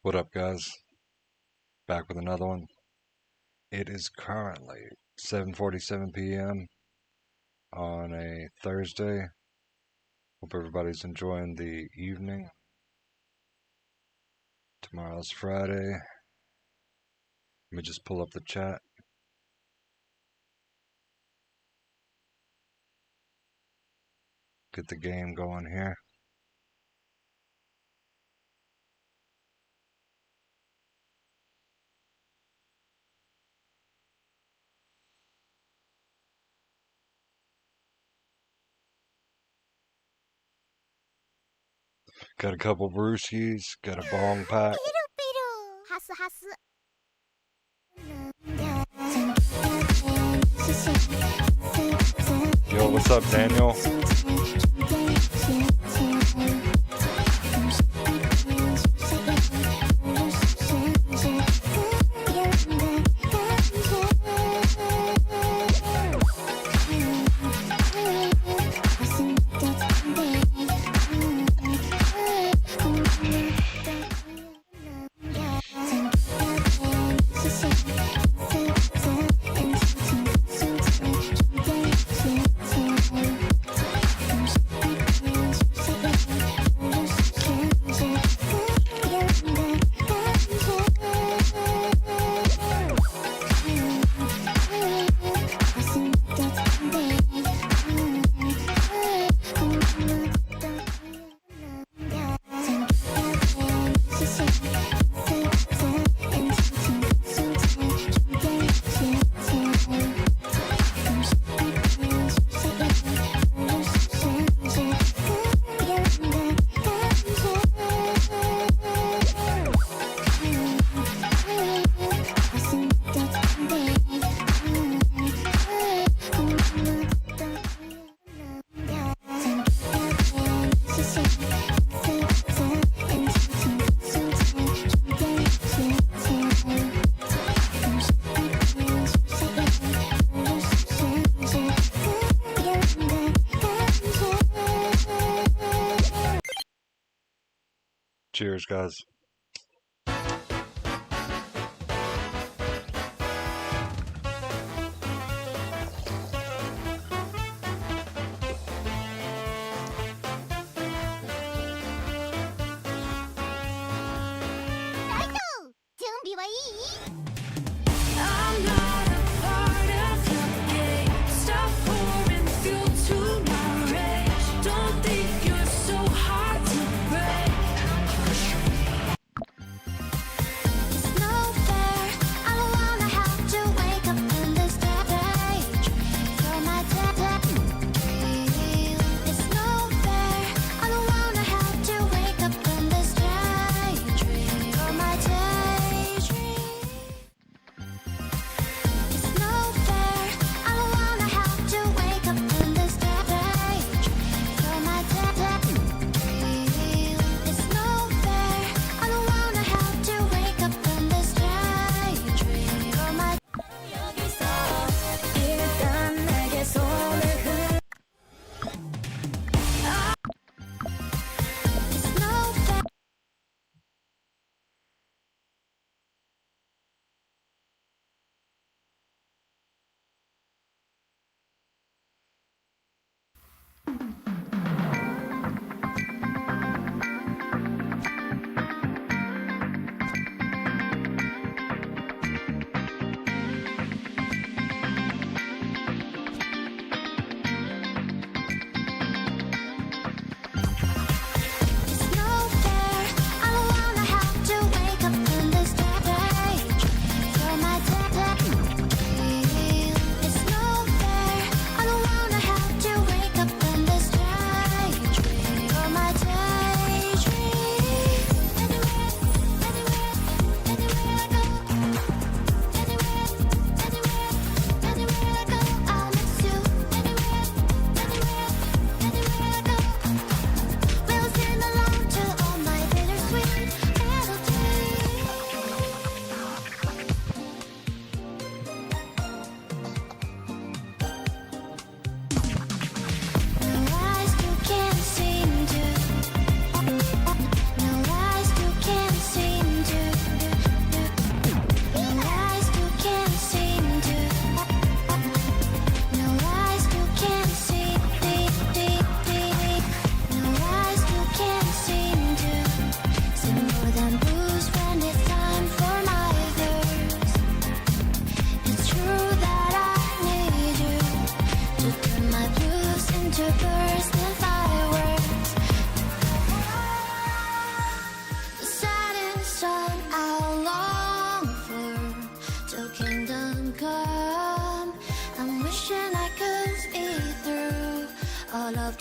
What up, guys? Back with another one. It is currently 7:47 p.m. on a Thursday. Hope everybody's enjoying the evening. Tomorrow's Friday. Let me just pull up the chat. Get the game going here. Got a couple brewskis, got a bong pack. Yo, what's up, Daniel? Cheers, guys.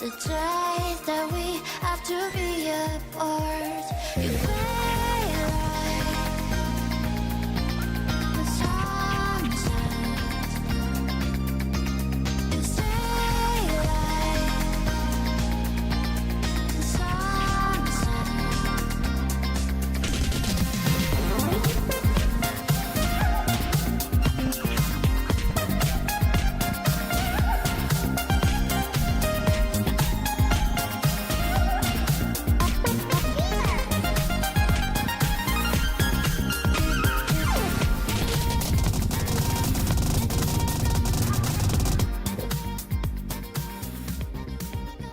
The day that we have to be apart, you fade like the sunset. You stay like the sunset.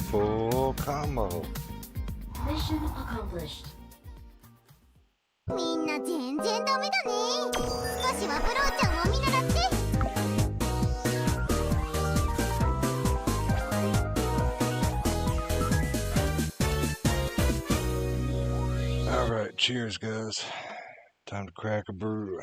Full combo. Mission accomplished. みんな全然ダメだね。少しはブローちゃんを見習って。Alright, cheers, guys. Time to crack a brew.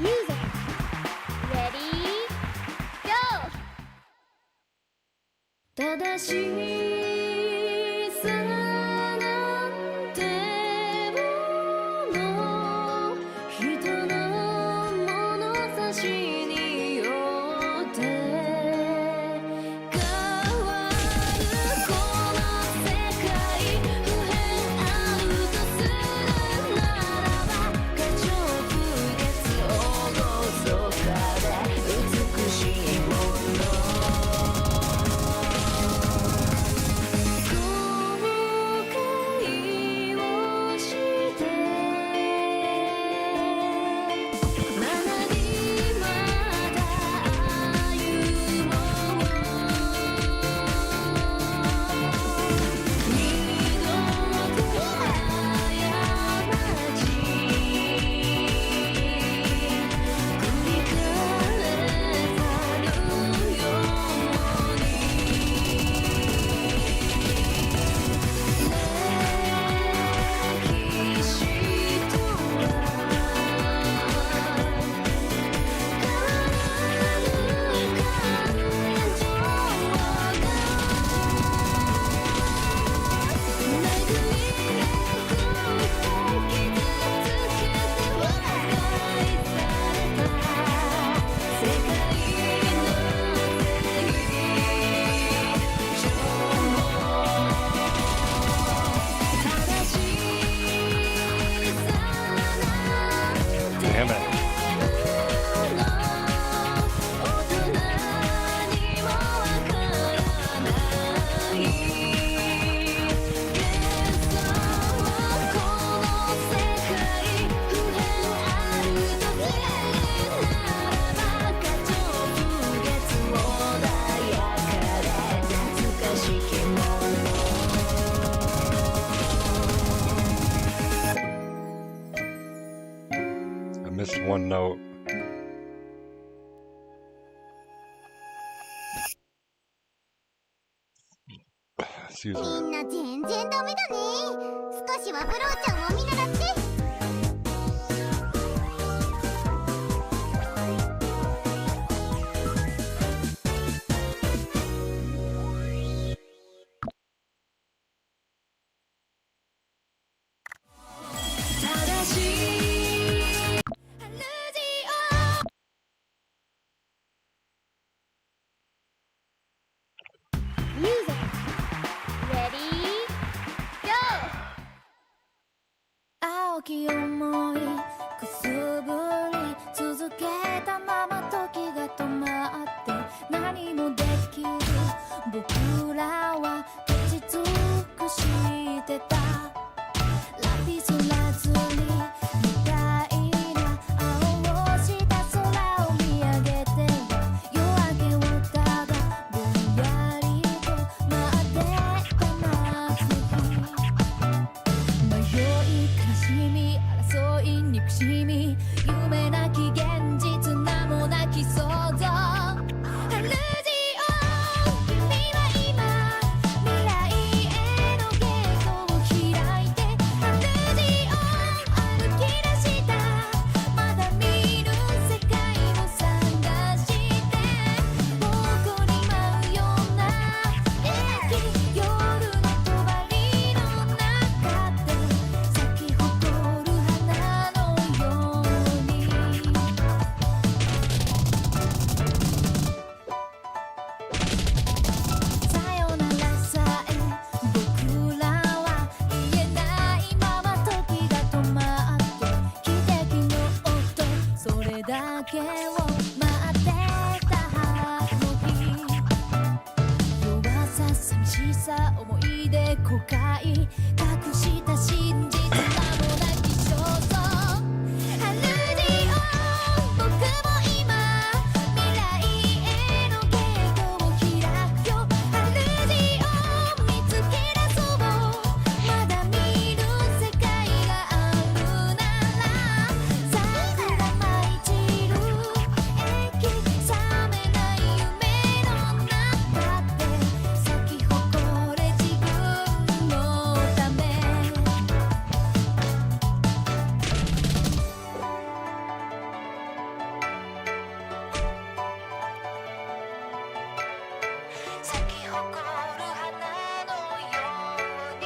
Muse Dash. Ready? Go! 正しさなんてもの人の物差しによって変わるこの世界不変アウトするならば過剰不潔をごそかで美しいもの後悔をしてまだにまだ歩もう二度と過ち繰り返さぬように歴史とは変わらぬ感情が巡り合って傷つけて破壊された世界の正義正しさなんて Damn it. 大人にもわからない幻想はこの世界不変あるときならば過剰不潔穏やかで懐かしきもの I missed one note. Excuse み me. んな全然ダメだね。少しはブローちゃんを見習って。正しい Muse Dash. Ready? Go! あだけを待ってたはずの日弱さ寂しさ思い出後悔隠した真実間もなき焦燥春に僕も今未来へのゲートを開くよ春に見つけ出そうまだ見る世界があるなら桜舞い散る駅覚めない夢の中で咲き誇れ自分のため咲き誇る花のように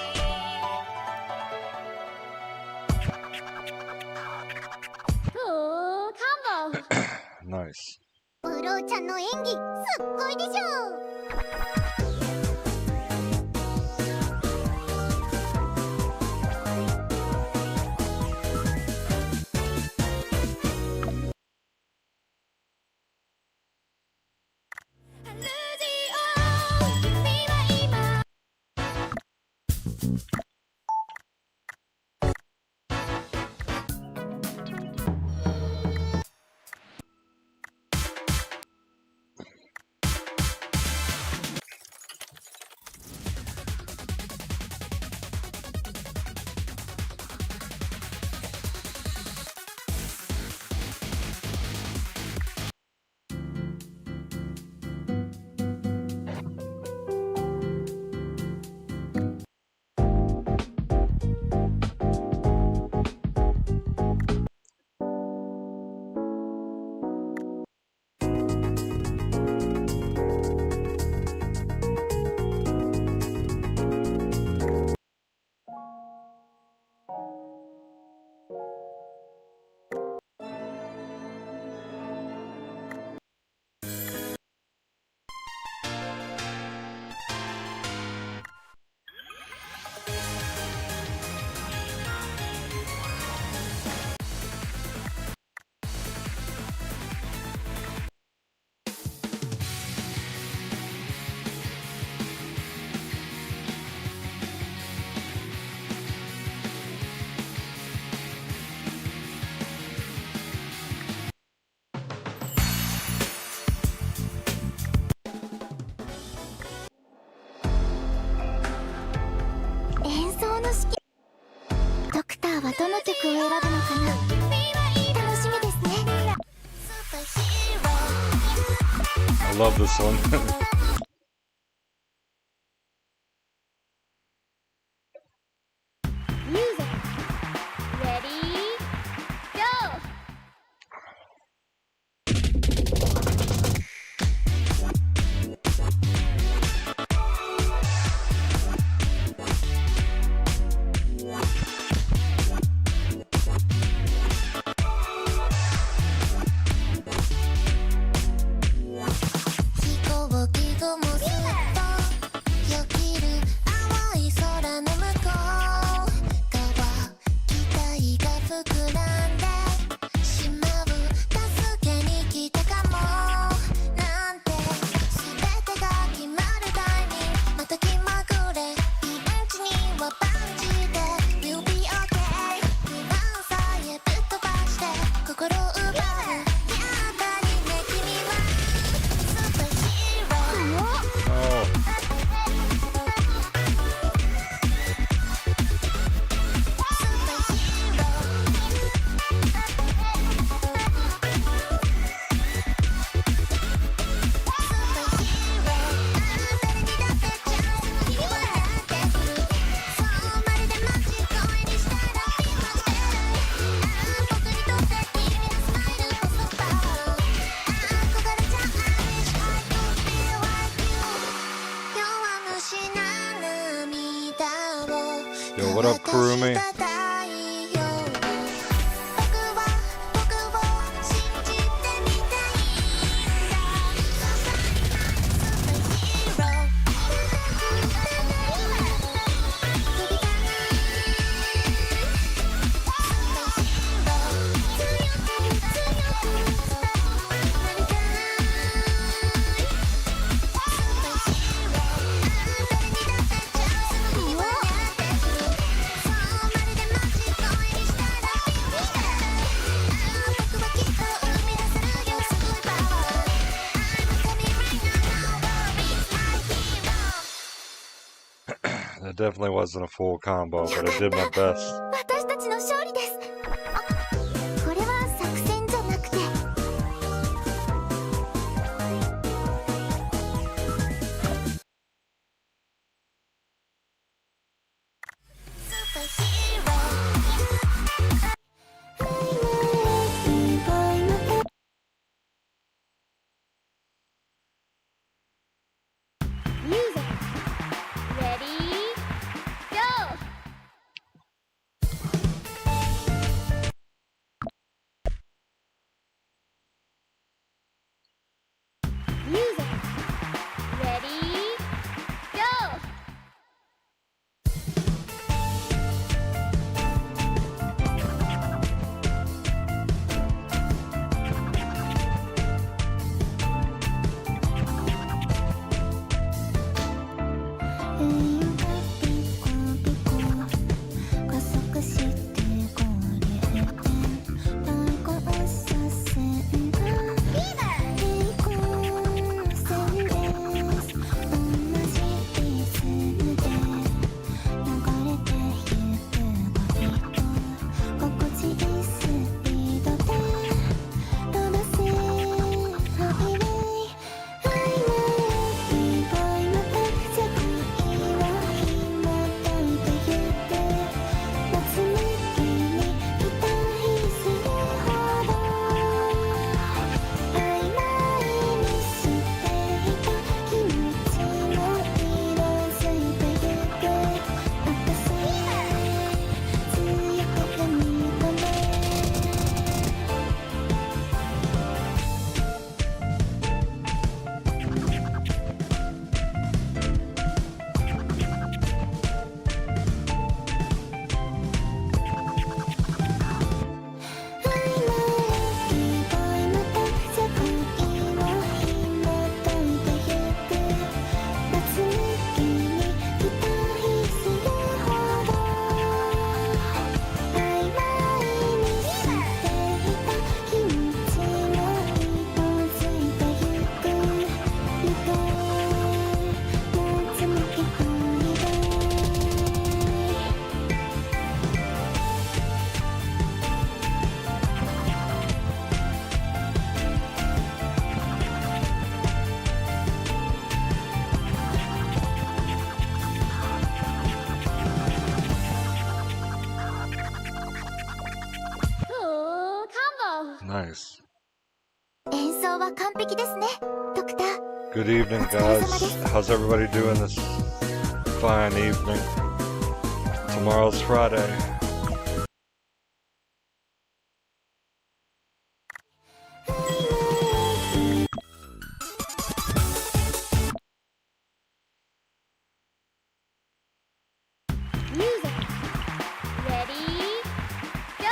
カモン Nice. ブローちゃんの演技すっごいでしょ。春に君は今 演奏の指揮ドクターはどの曲を選ぶのかな。楽しみですね。 I love this one. Music Ready Go 飛行機雲すっとよぎる淡い空の向こう側期待が膨らんでしまう助けに来たかもなんて全てが決まるタイミングまた気まぐれピンチにはパンチで We'll be okay 不安さえぶっ飛ばして心奪うやっぱりね君はスーパーヒーロー Oh, スーパーヒーロー誰にだってチャンスの日はやってくるそうまるでマジックを絵にしたら Be much better 僕にとって君のスマイルこそパワー憧れちゃう I wish I could be like you 弱虫な涙を yo, what up, Kurumi? 「definitely wasn't a full combo, but I did my best. 私たちの勝利です。あ、これは作戦じゃなくて。スーパーヒーロー。Music. Ready? Go! Music. Ready? Go! Full combo. Nice. 演奏は完璧ですね、ドクター。 Good evening, guys. How's everybody doing this fine evening? Tomorrow's Friday. Music. Ready? Go!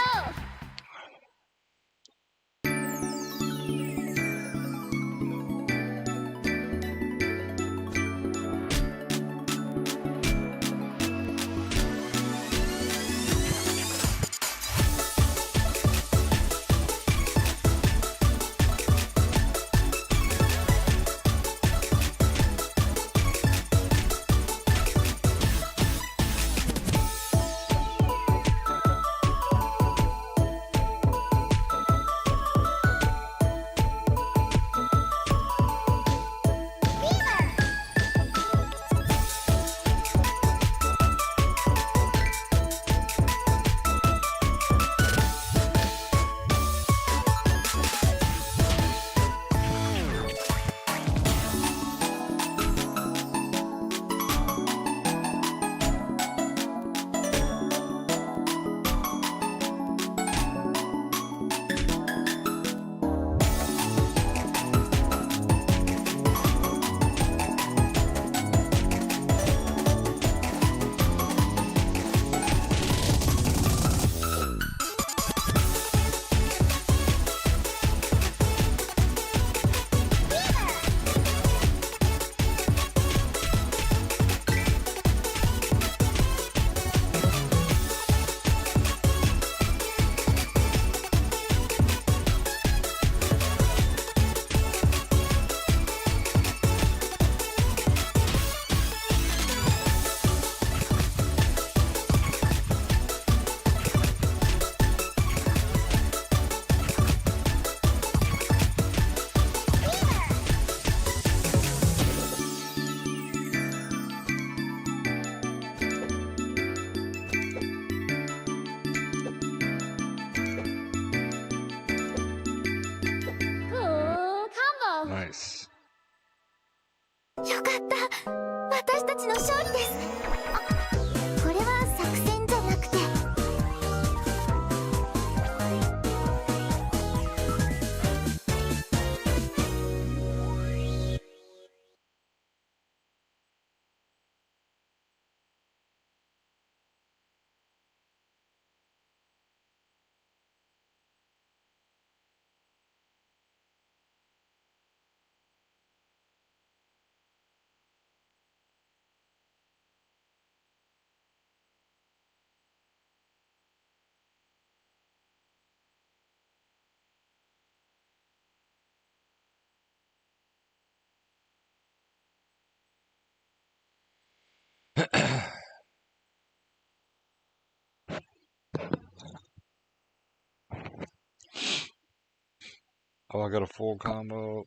Oh, I got a full combo,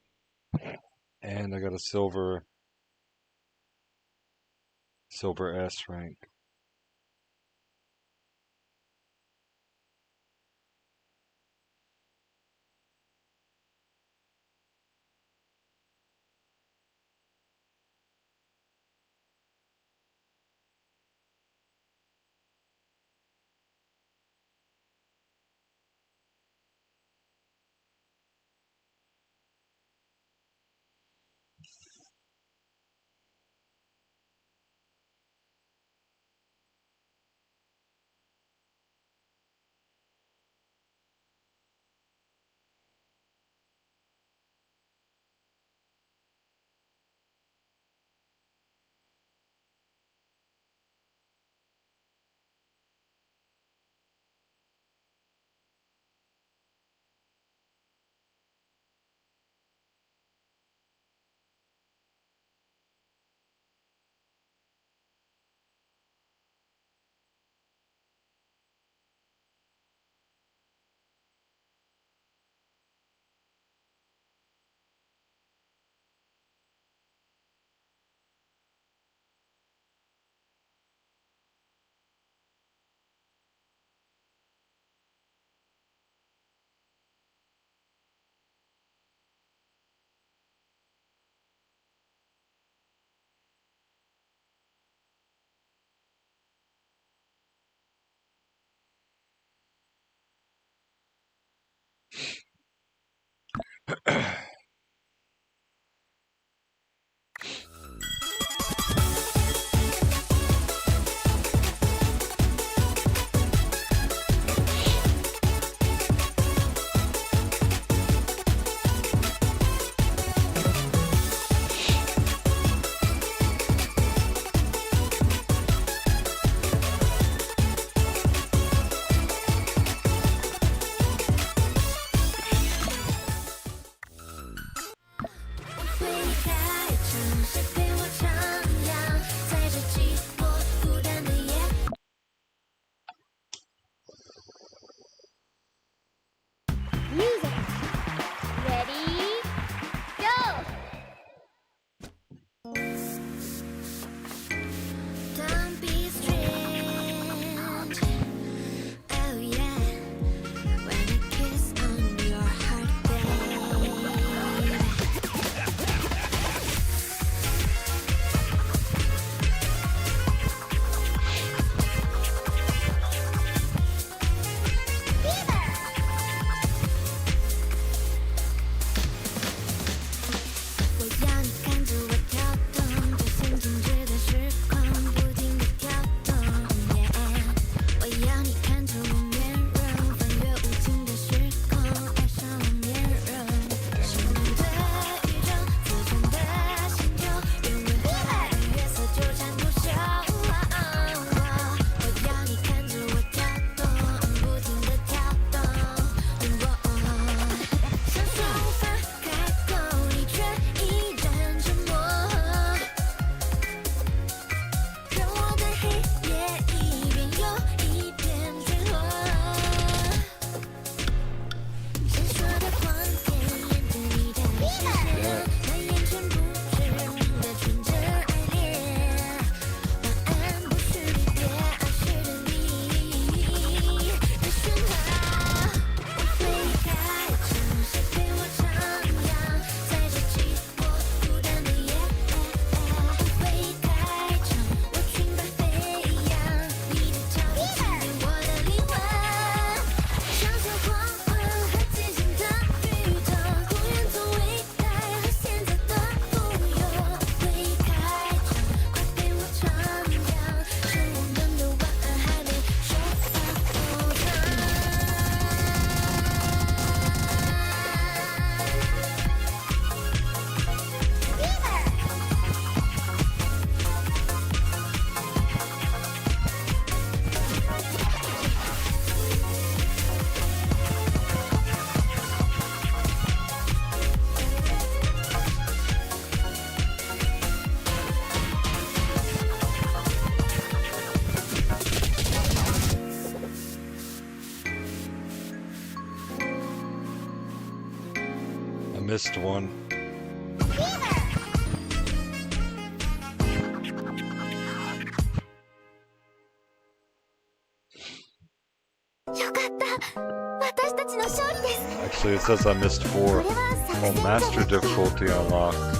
and I got a silver S rank. Muse Dash. Ready, go! Don't be strange. Oh yeah. When I kiss on your heart, babe. missed one. Actually, it says I missed 4. Well, master difficulty unlocked.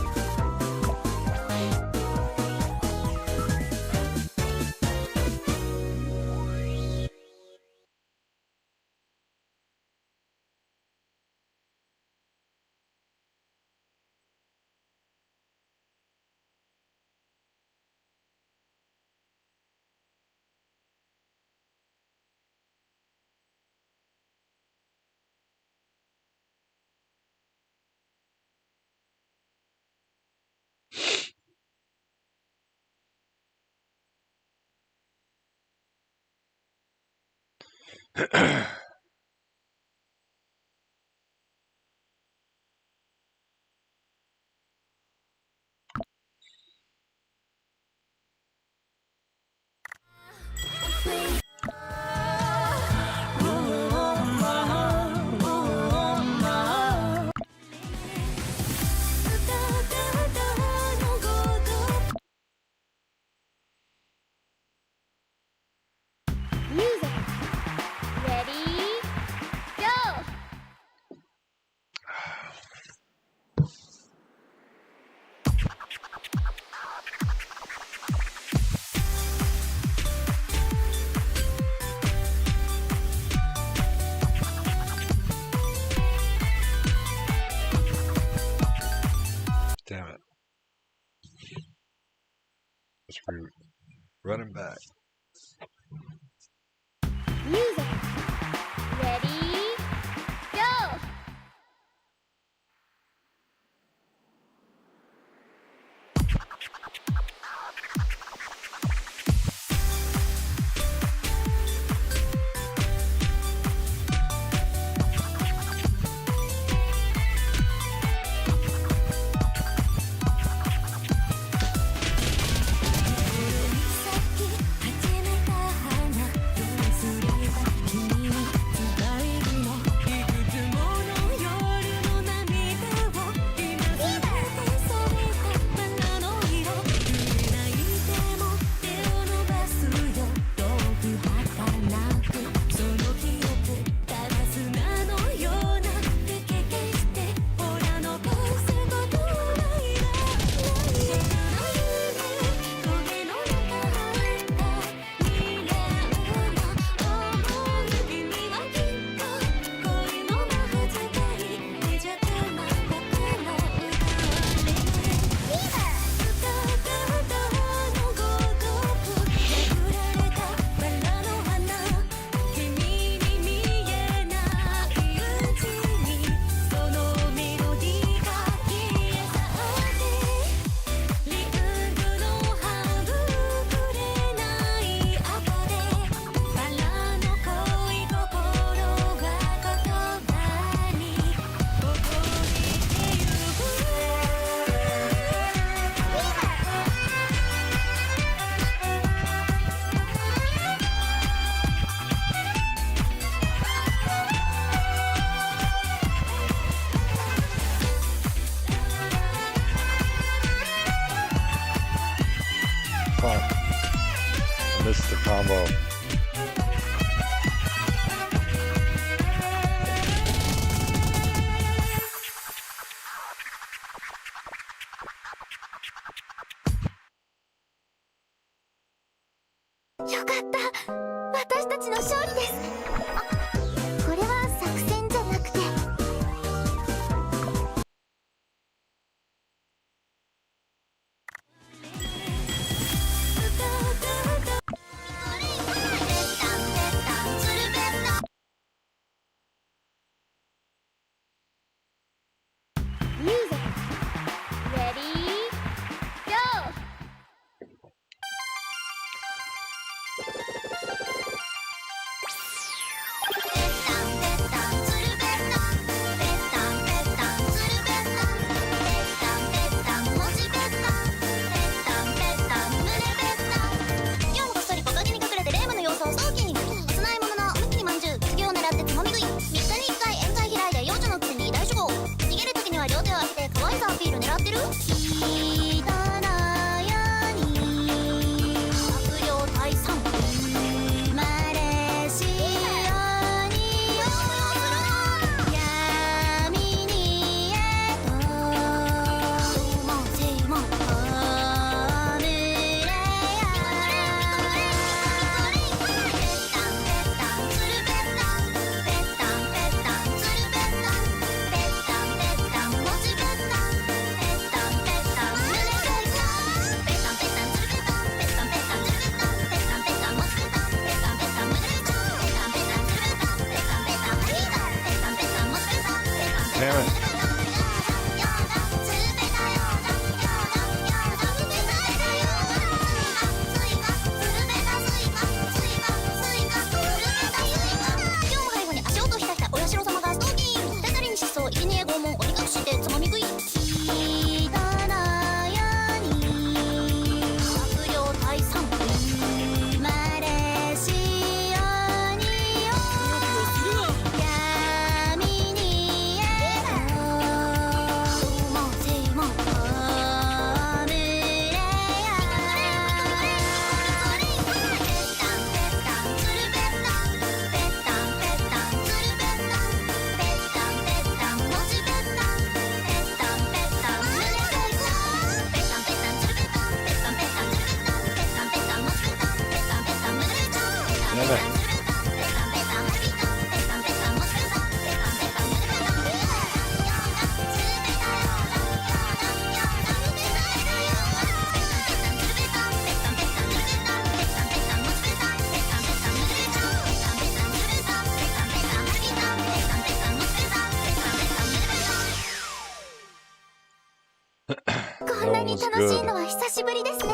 Damn it. Let's running back. Music. Ready, go! Fuck. I missed the combo. Music. Ready, go! キル狙ってる人のように悪霊退散生まれしように闇にへともせも葬れやぺったんぺったんつるぺったんぺったんぺったんつるぺったんぺったんぺったんもちぺったんぺったんぺったんぬれぺったんぺったんぺったんつるぺったんぺったんぺったんつるぺったんぺったんぺったんもちぺったんぺったんぺったんぬれぺったんぺったんぺったんつるぺったんぺったんぺったんぺったんぺったんもちぺったんぺったんぺったん Damn it.こんなに楽しいのは久しぶりですね。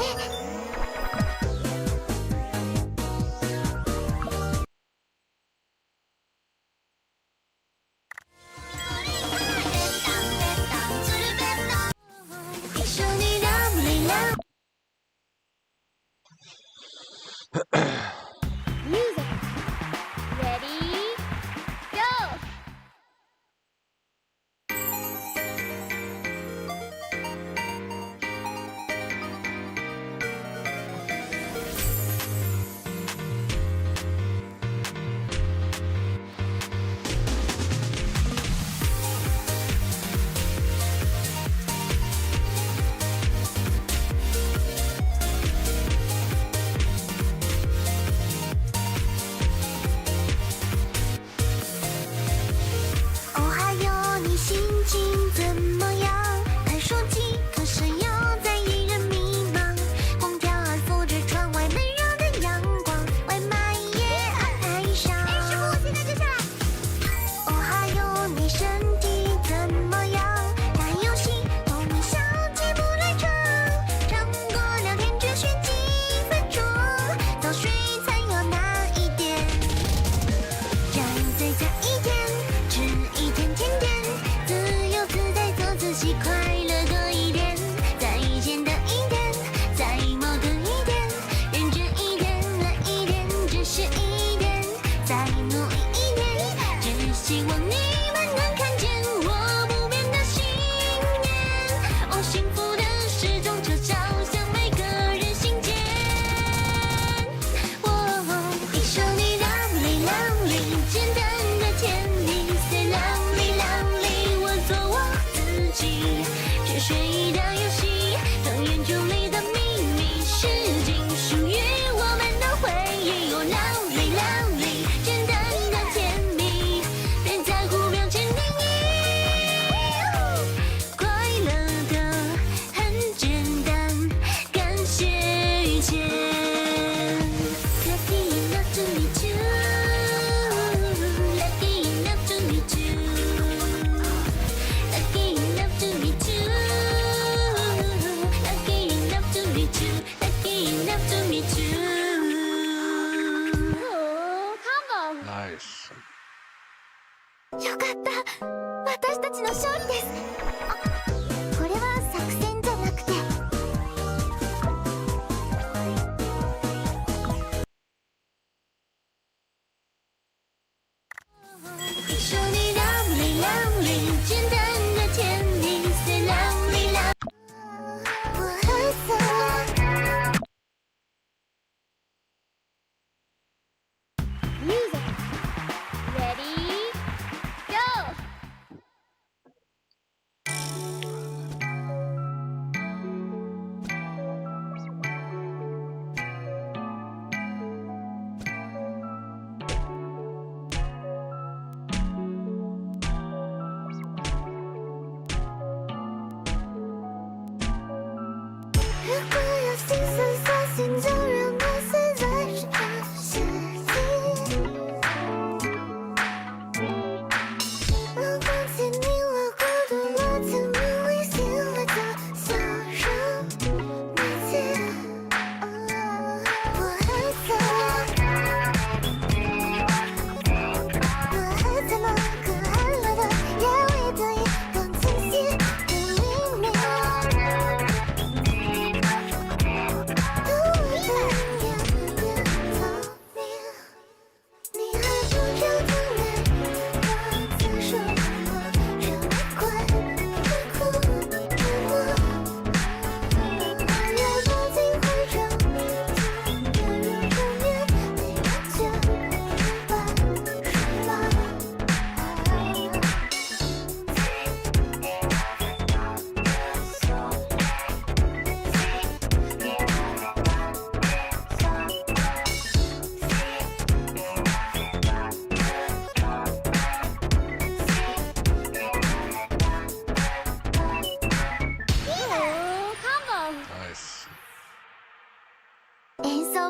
一緒にランリランMusic Ready Go 「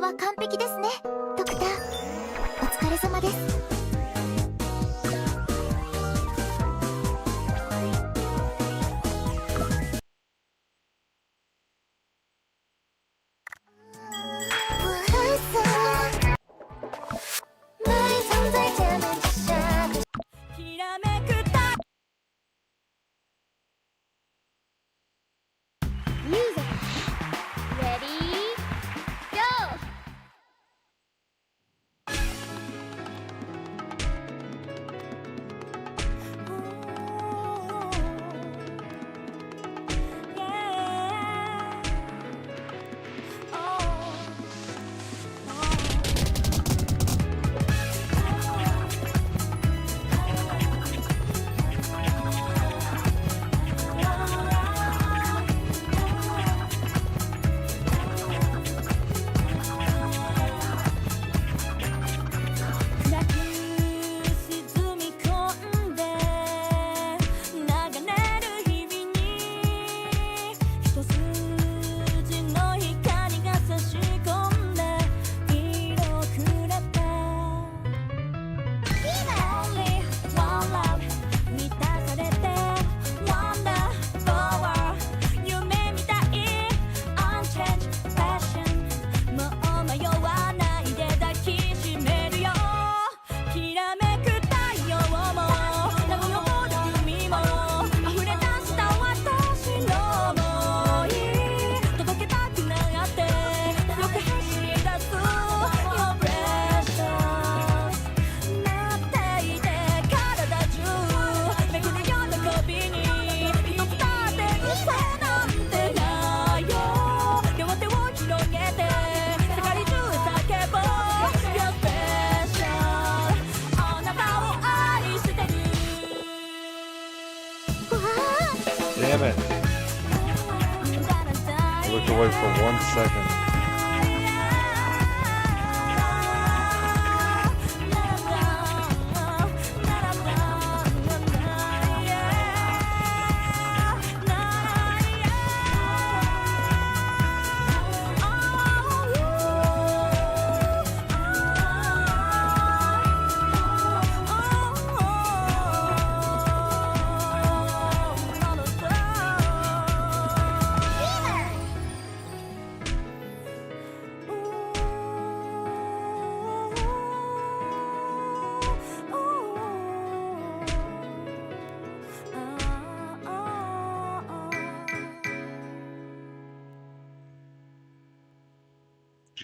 は完璧ですね。ドクター、お疲れ様です。Muse Dash. Ready? Go! Damn it. I looked away for 1 second. Jesus.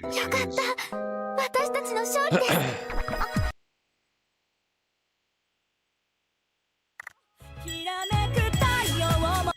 よかった、私たちの勝利です。きらめく太陽も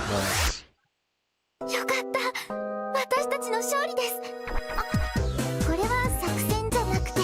Nice. よかった。私たちの勝利です。これは作戦じゃなくて。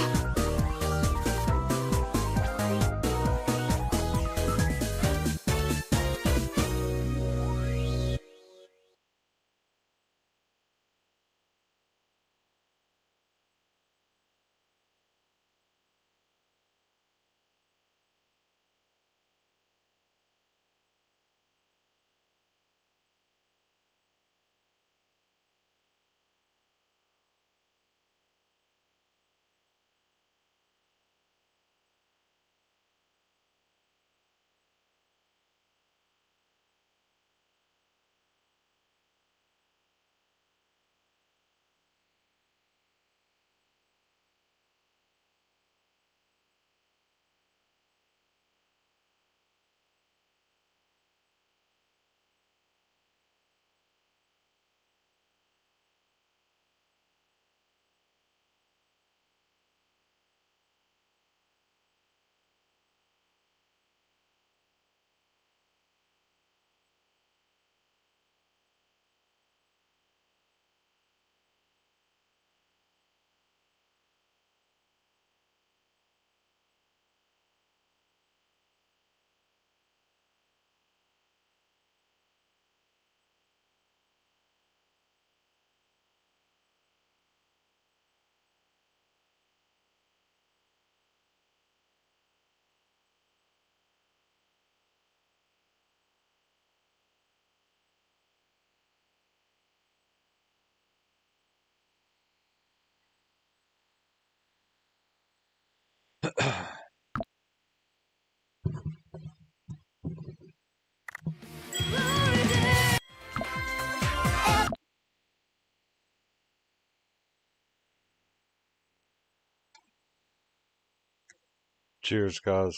Cheers, guys.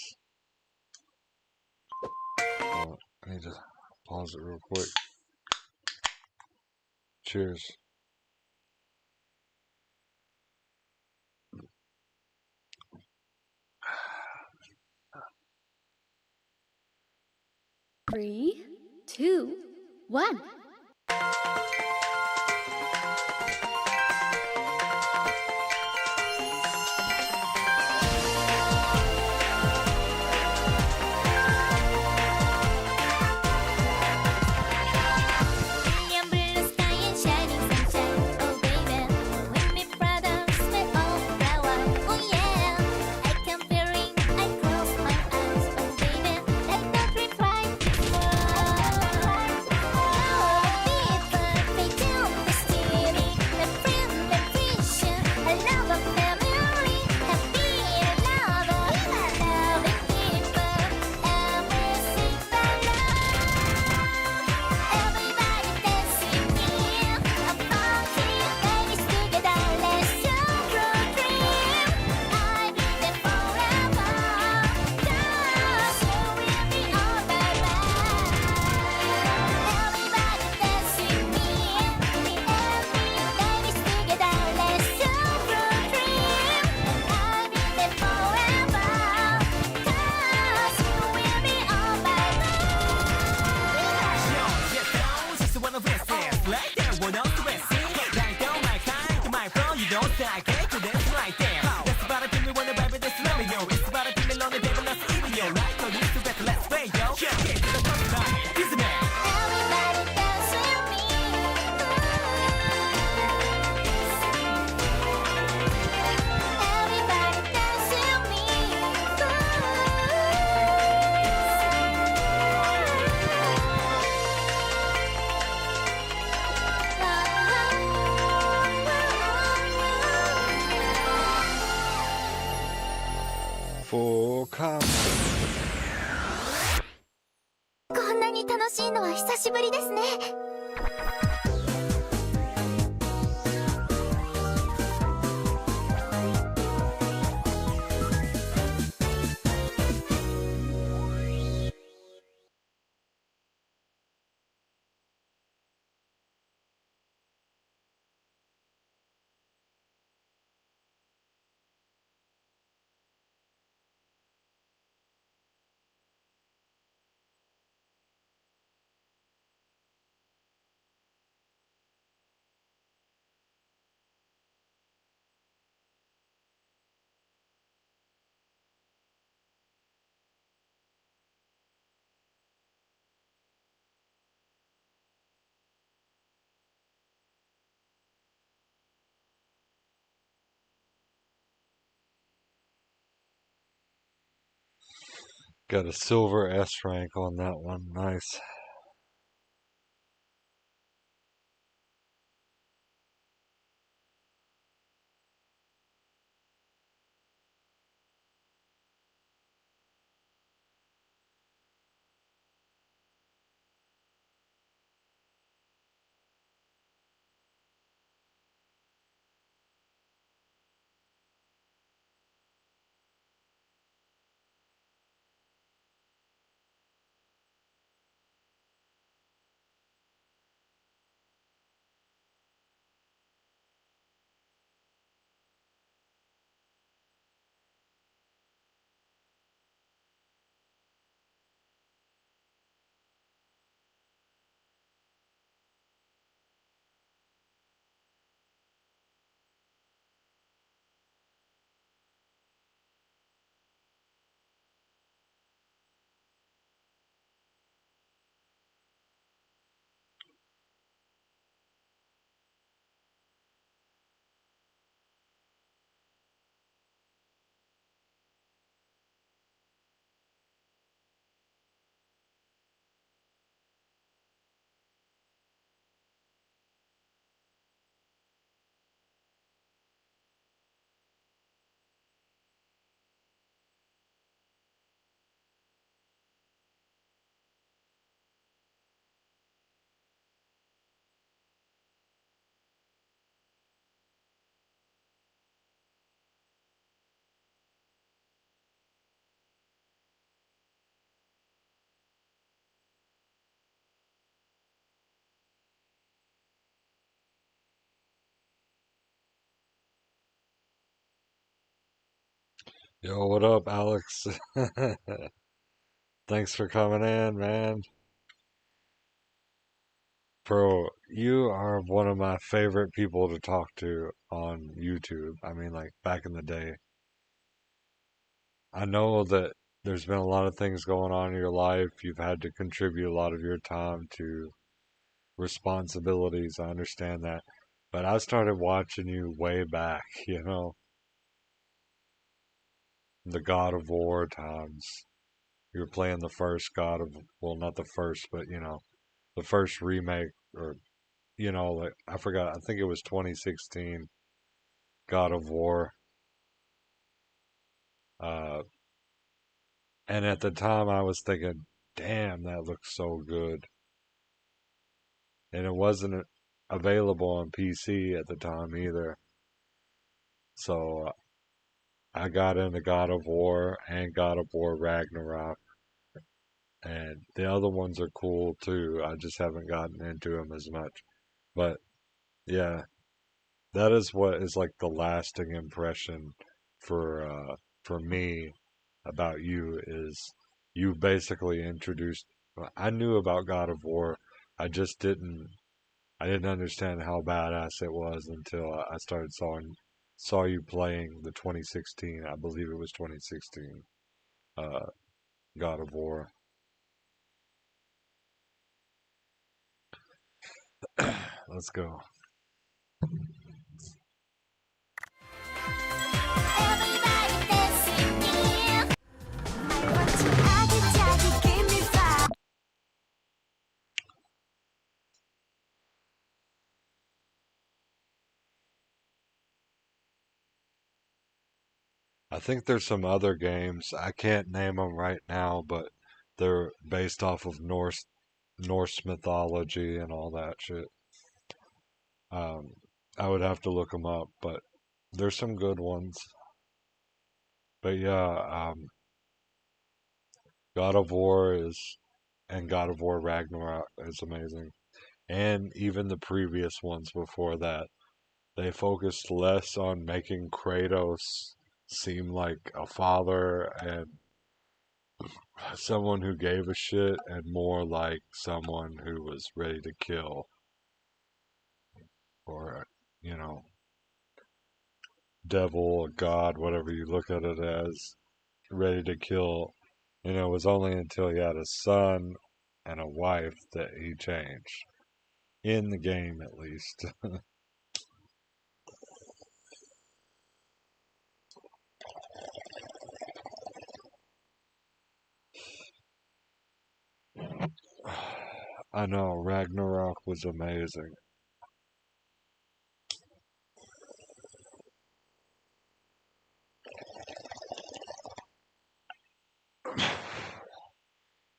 I need to pause it real quick. Cheers. Three, two, one. Neon blue sky and shining sunshine. Oh baby, with me brother, smell of flower. Oh yeah, I can feel it. I close my eyes. Oh baby, let the dream fly before. People, they do mystery. The friend, the vision, a love of memory. Happy lover, loving people, everything but love. Everybody dancing here, a party, ladies together, let's show your dream. I'll be there forever, 'cause you will be alright. Everybody dancing here, the ladies together, let's show your dream. I'll be there forever, 'cause you will be alright. Just wanna rest it like that, one of the best. Like down my kind, to my phone, you don't say I can't do this like that. That's about it, me wanna vibe with this loving yo. It's about it, me lonely, baby, let's even yo. Like, no need to bet, let's play yo. Yeah, get to the top tonight, this is man. Everybody dance with me. Everybody dance with me. Full combo. こんなに楽しいのは久しぶりですね。Got a silver S rank on that one. Nice. Yo, what up, Alex? Thanks for coming in, man. Bro, you are one of my favorite people to talk to on YouTube. I mean, like back in the day. I know that there's been a lot of things going on in your life. You've had to contribute a lot of your time to responsibilities. I understand that. But I started watching you way back, the God of War times. You were playing the first God of, well, not the first, but the first remake, or like I forgot. I think it was 2016 God of War. Uh, and at the time, I was thinking, damn, that looks so good. And it wasn't available on PC at the time either. So I got into God of War and God of War Ragnarok, and the other ones are cool too. I just haven't gotten into them as much. But yeah, that is what is like the lasting impression for me about you is you basically introduced. I knew about God of War. I didn't understand how badass it was until I started saw you playing the 2016. I believe it was 2016. Uh, God of War. Let's go. I think there's some other games. I can't name them right now, but they're based off of Norse mythology and all that shit. Um, I would have to look them up, but there's some good ones. But yeah, God of War is and God of War Ragnarok is amazing. And even the previous ones before that, they focused less on making Kratos seem like a father and someone who gave a shit, and more like someone who was ready to kill, or, you know, devil or god, whatever you look at it as, ready to kill. And it was only until he had a son and a wife that he changed. In the game, at least. I know, Ragnarok was amazing.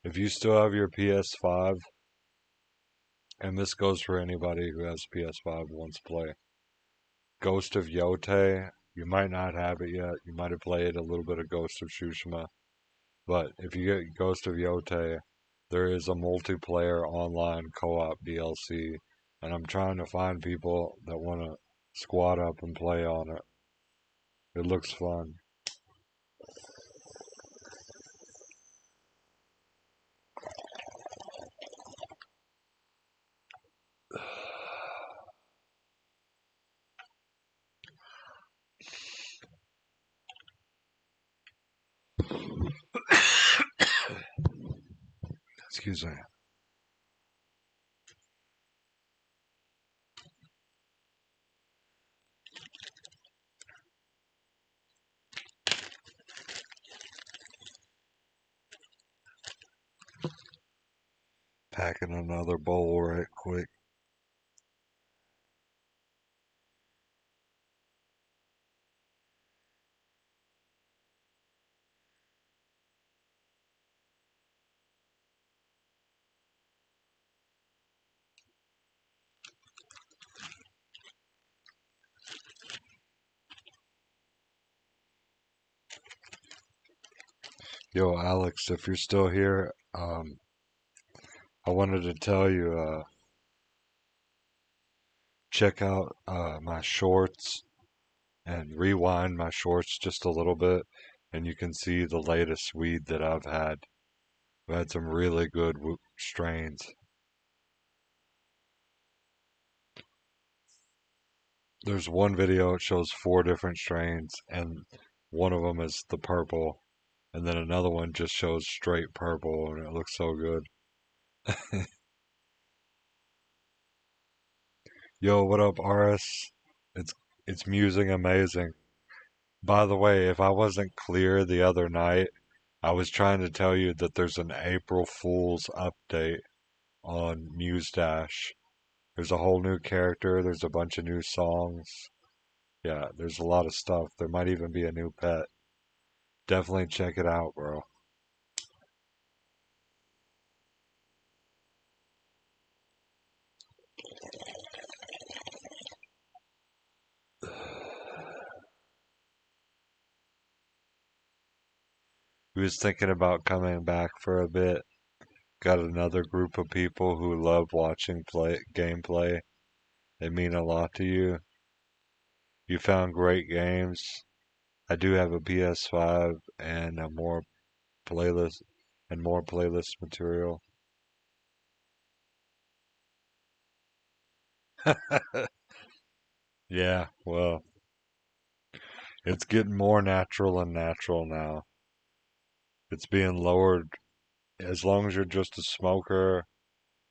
If you still have your PS5, and this goes for anybody who has PS5 and wants to play, Ghost of Yotei, you might not have it yet. You might have played a little bit of Ghost of Tsushima. But if you get Ghost of Yotei, there is a multiplayer online co-op DLC, and I'm trying to find people that want to squad up and play on it. It looks fun. Excuse me. Packing another bowl right quick. Yo, Alex, if you're still here, I wanted to tell you, check out my shorts and rewind my shorts just a little bit, and you can see the latest weed that I've had. I've had some really good strains. There's one video it shows 4 different strains, and one of them is the purple, and then another one just shows straight purple, and it looks so good. Yo, what up, RS? It's it's musing amazing. By the way, if I wasn't clear the other night, I was trying to tell you that there's an April Fool's update on Muse Dash. There's a whole new character, there's a bunch of new songs. Yeah, there's a lot of stuff. There might even be a new pet. Definitely check it out, bro. He was thinking about coming back for a bit. Got another group of people who love watching play gameplay. They mean a lot to you. You found great games. I do have a PS5 and a playlist more playlist material. Yeah, well, it's getting more natural and natural now. It's being lowered. As long as you're just a smoker,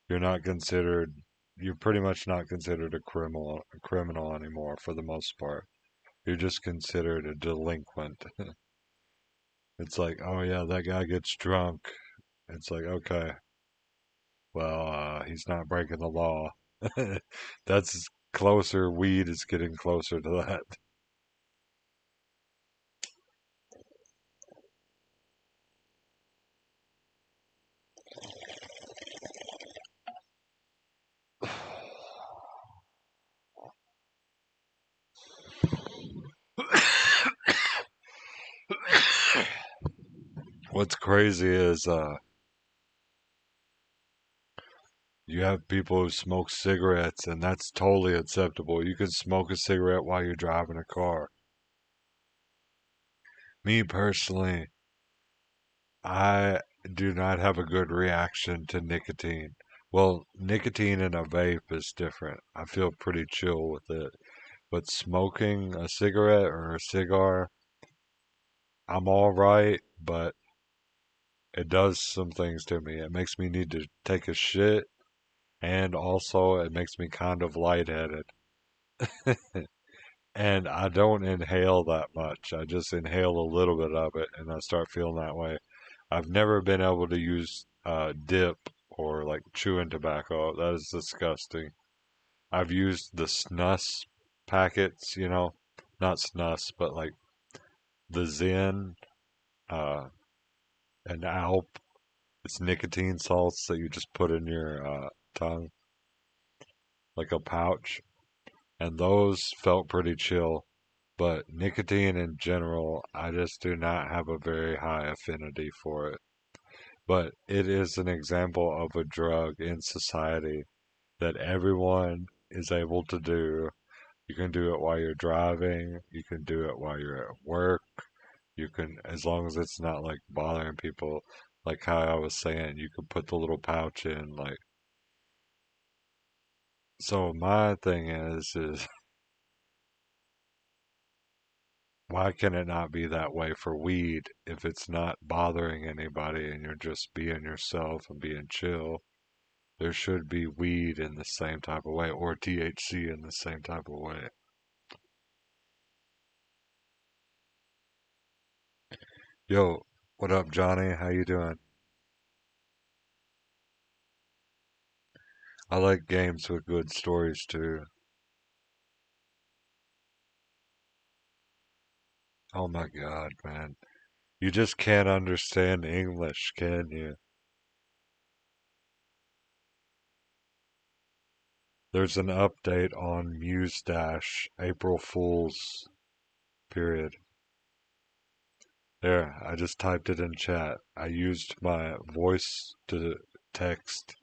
you're not considered, you're pretty much not considered a criminal anymore for the most part. You're just considered a delinquent. It's like, oh yeah, that guy gets drunk. It's like, okay, well, he's not breaking the law. That's closer. Weed is getting closer to that. What's crazy is you have people who smoke cigarettes, and that's totally acceptable. You can smoke a cigarette while you're driving a car. Me personally, I do not have a good reaction to nicotine. Well, nicotine in a vape is different. I feel pretty chill with it. But smoking a cigarette or a cigar, I'm all right, but it does some things to me. It makes me need to take a shit, and also it makes me kind of lightheaded. And I don't inhale that much. I just inhale a little bit of it, and I start feeling that way. I've never been able to use dip or like chewing tobacco. That is disgusting. I've used the snus packets, not snus, but like the Zen, uh, and Alp. It's nicotine salts that you just put in your tongue, like a pouch. And those felt pretty chill. But nicotine in general, I just do not have a very high affinity for it. But it is an example of a drug in society that everyone is able to do. You can do it while you're driving, you can do it while you're at work, you can, as long as it's not like bothering people, like how I was saying, you can put the little pouch in, like, so my thing is why can it not be that way for weed if it's not bothering anybody and you're just being yourself and being chill? There should be weed in the same type of way, or THC in the same type of way. Yo, what up, Johnny? How you doing? I like games with good stories too. Oh my God, man. You just can't understand English, can you? There's an update on Muse Dash, April Fool's period. There, I just typed it in chat. I used my voice to text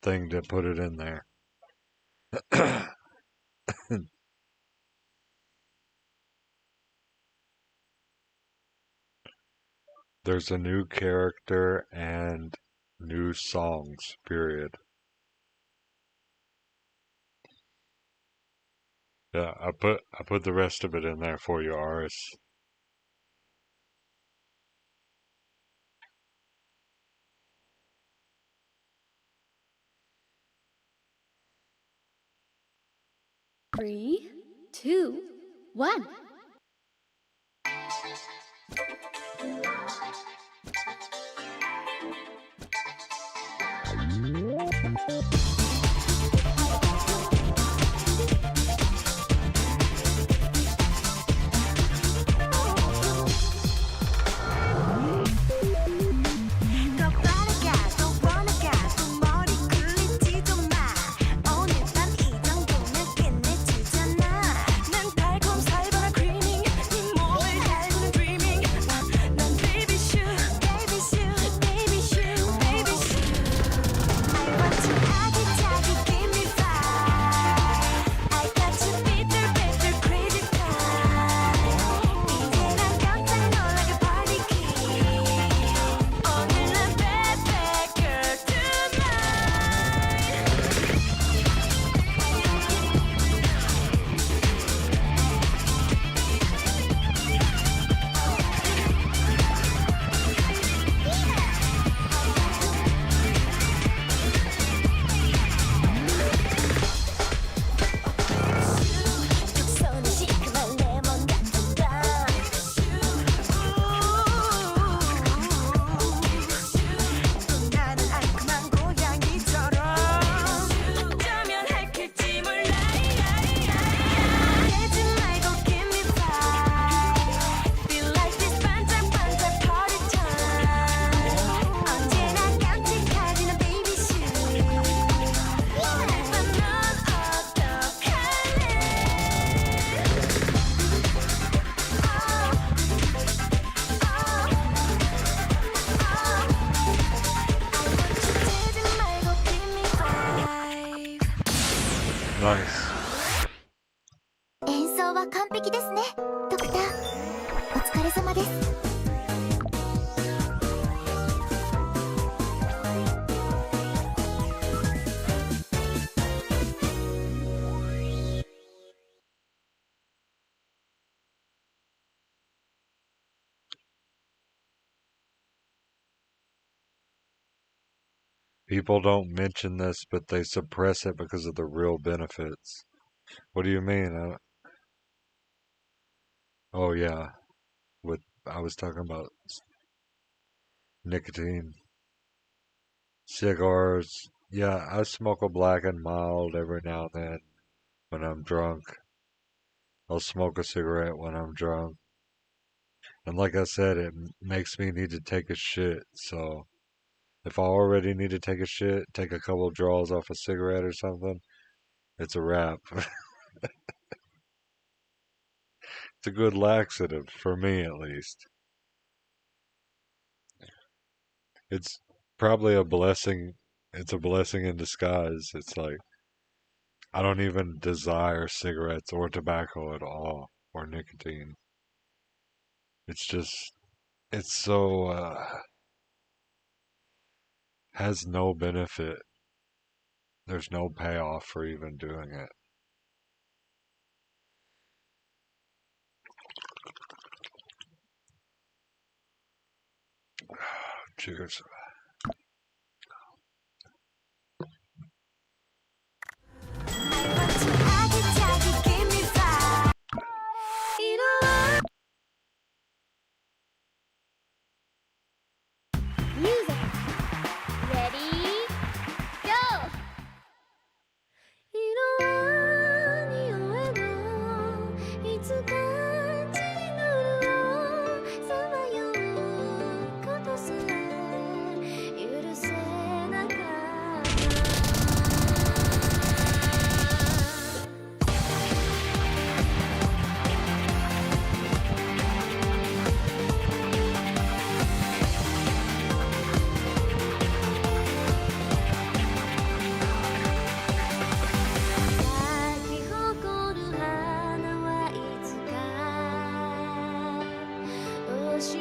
thing to put it in there. There's a new character and new songs, period. Yeah, I put the rest of it in there for you, Aris. 3, 2, 1. Nice. 演奏は完璧ですね、ドクター。お疲れ様です。People don't mention this, but they suppress it because of the real benefits. What do you mean? Oh yeah, with I was talking about nicotine. Cigars, yeah, I smoke a black and mild every now and then when I'm drunk. I'll smoke a cigarette when I'm drunk. And like I said, it makes me need to take a shit. So if I already need to take a shit, take a couple draws off a cigarette or something, it's a wrap. It's a good laxative, for me at least. It's probably a blessing. It's a blessing in disguise. It's like, I don't even desire cigarettes or tobacco at all, or nicotine. It's just, it's so, has no benefit. There's no payoff for even doing it. Cheers. Music. Ready? Go! 色は匂えばいつか血になるをさまようことすら許せなか咲き誇る花はいつか教え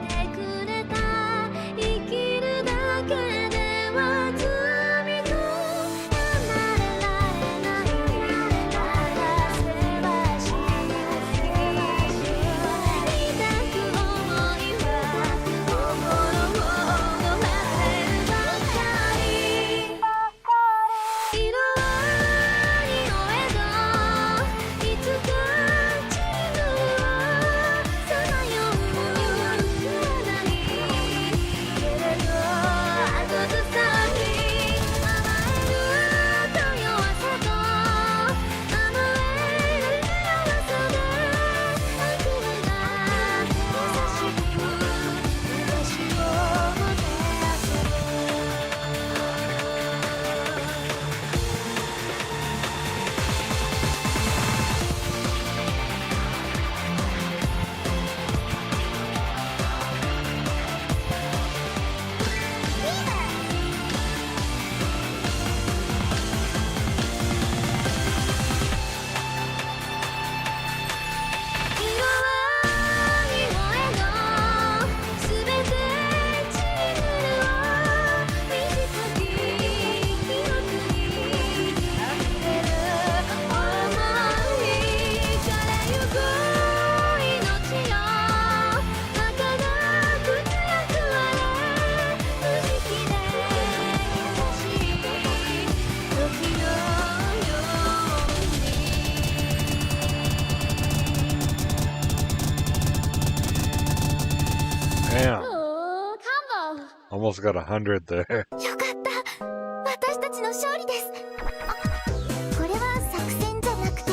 てくれた生きるだけでは罪と離れられない流せばし痛く思いは心を飲ませるばかり色は匂えどいつか散るをさまよう体にけれど後ずさに甘えると弱さと甘える弱さで悪夢が優しく私をもてあそぶ 色は匂えどすべて散りぬるを短き記憶にあふれる想いからゆく命よ儚く強くあれ不思議で優しい時のように Damn. おー、カモン Almost got 100 there. よかった私たちの勝利です。これは作戦じゃなくて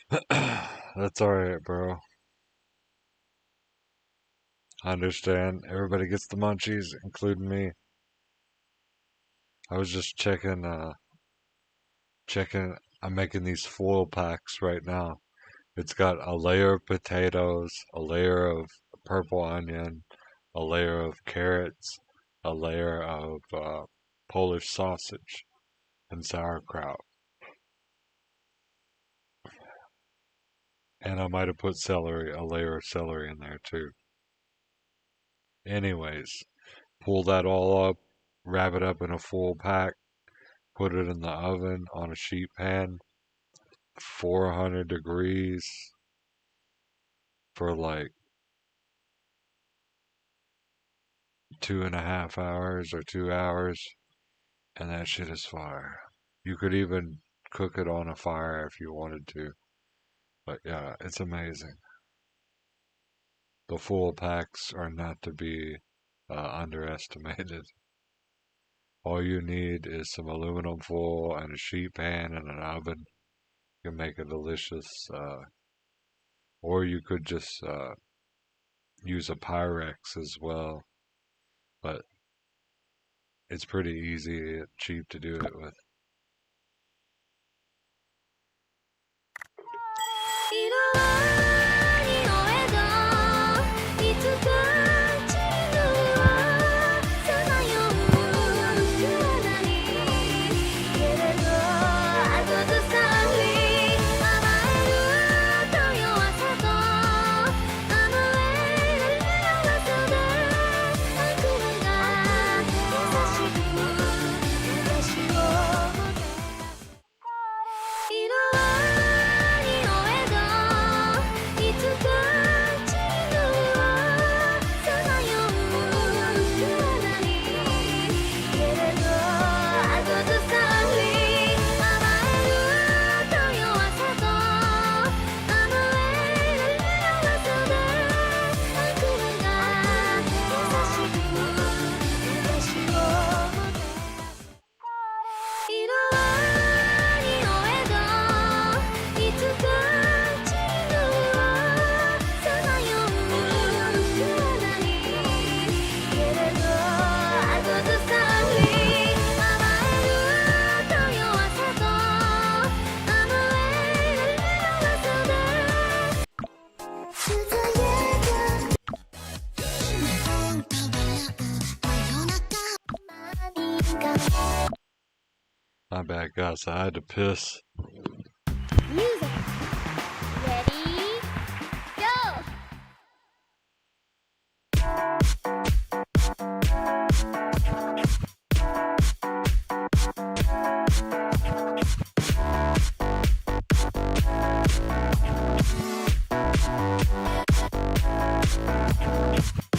That's alright, bro. I understand. Everybody gets the munchies, including me. I was just checking. I'm making these foil packs right now. It's got a layer of potatoes, a layer of purple onion, a layer of carrots, a layer of Polish sausage, and sauerkraut. And I might have put celery, a layer of celery in there too. Anyways, pull that all up, wrap it up in a full pack, put it in the oven on a sheet pan, 400 degrees for like 2.5 hours or 2 hours, and that shit is fire. You could even cook it on a fire if you wanted to, but yeah, it's amazing. The full packs are not to be underestimated. All you need is some aluminum foil and a sheet pan and an oven. You can make a delicious, or you could just use a Pyrex as well, but it's pretty easy and cheap to do it with. 色ありの絵がいつか散るはさまよう体にけれど後ずさり甘えると弱さと甘える弱さで悪夢が優しく私をもてなす色ありの絵がいつか散るはさまよう体にけれど後ずさり甘えると弱さと甘える弱さで悪夢が優しく私をもてなす色ありの絵がいつか散るはさまよう体にけれど後ずさり甘えると弱さと甘える弱さで続けてあんた笑う真夜中何か My bad, guys. I had to piss. Music. Ready? Go!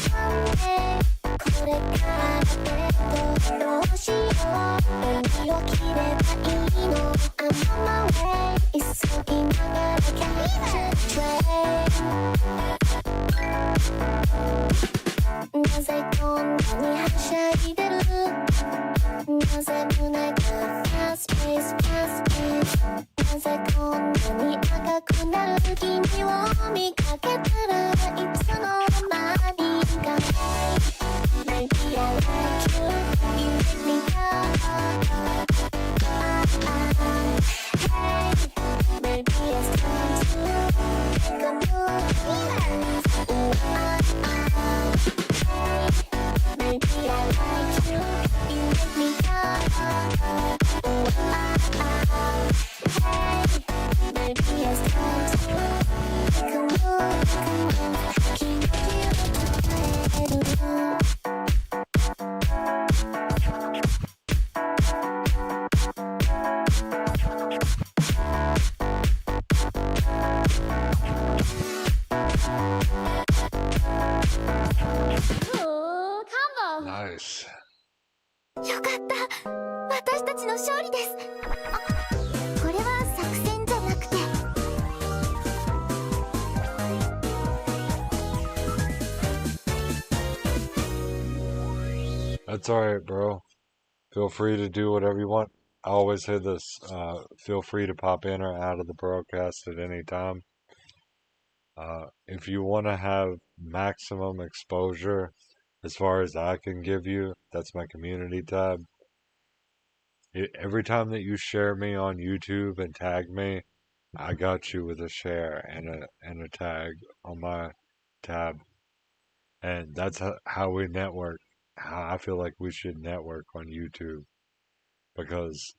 Someday これからデートどうしよう何を着ればいいの I'm on my way 急ぎながら catch a train なぜこんなにはしゃいでるなぜ胸が fast pace fast pace なぜこんなに赤くなる君を見かけたらいつの間にか Maybe I like you, you make me go Hey, maybe it's time to make a move Hey, maybe I like you, you make me go Hey, maybe it's time to make a move Can you feel the pain? Oh, come on! Nice. よかった私たちの勝利ですあ、これは作戦じゃなくて That's alright, bro. Feel free to do whatever you want. I always say this, feel free to pop in or out of the broadcast at any time. If you want to have maximum exposure, as far as I can give you, that's my community tab. Every time that you share me on YouTube and tag me, I got you with a share and a tag on my tab, and that's how we network. How I feel like we should network on YouTube because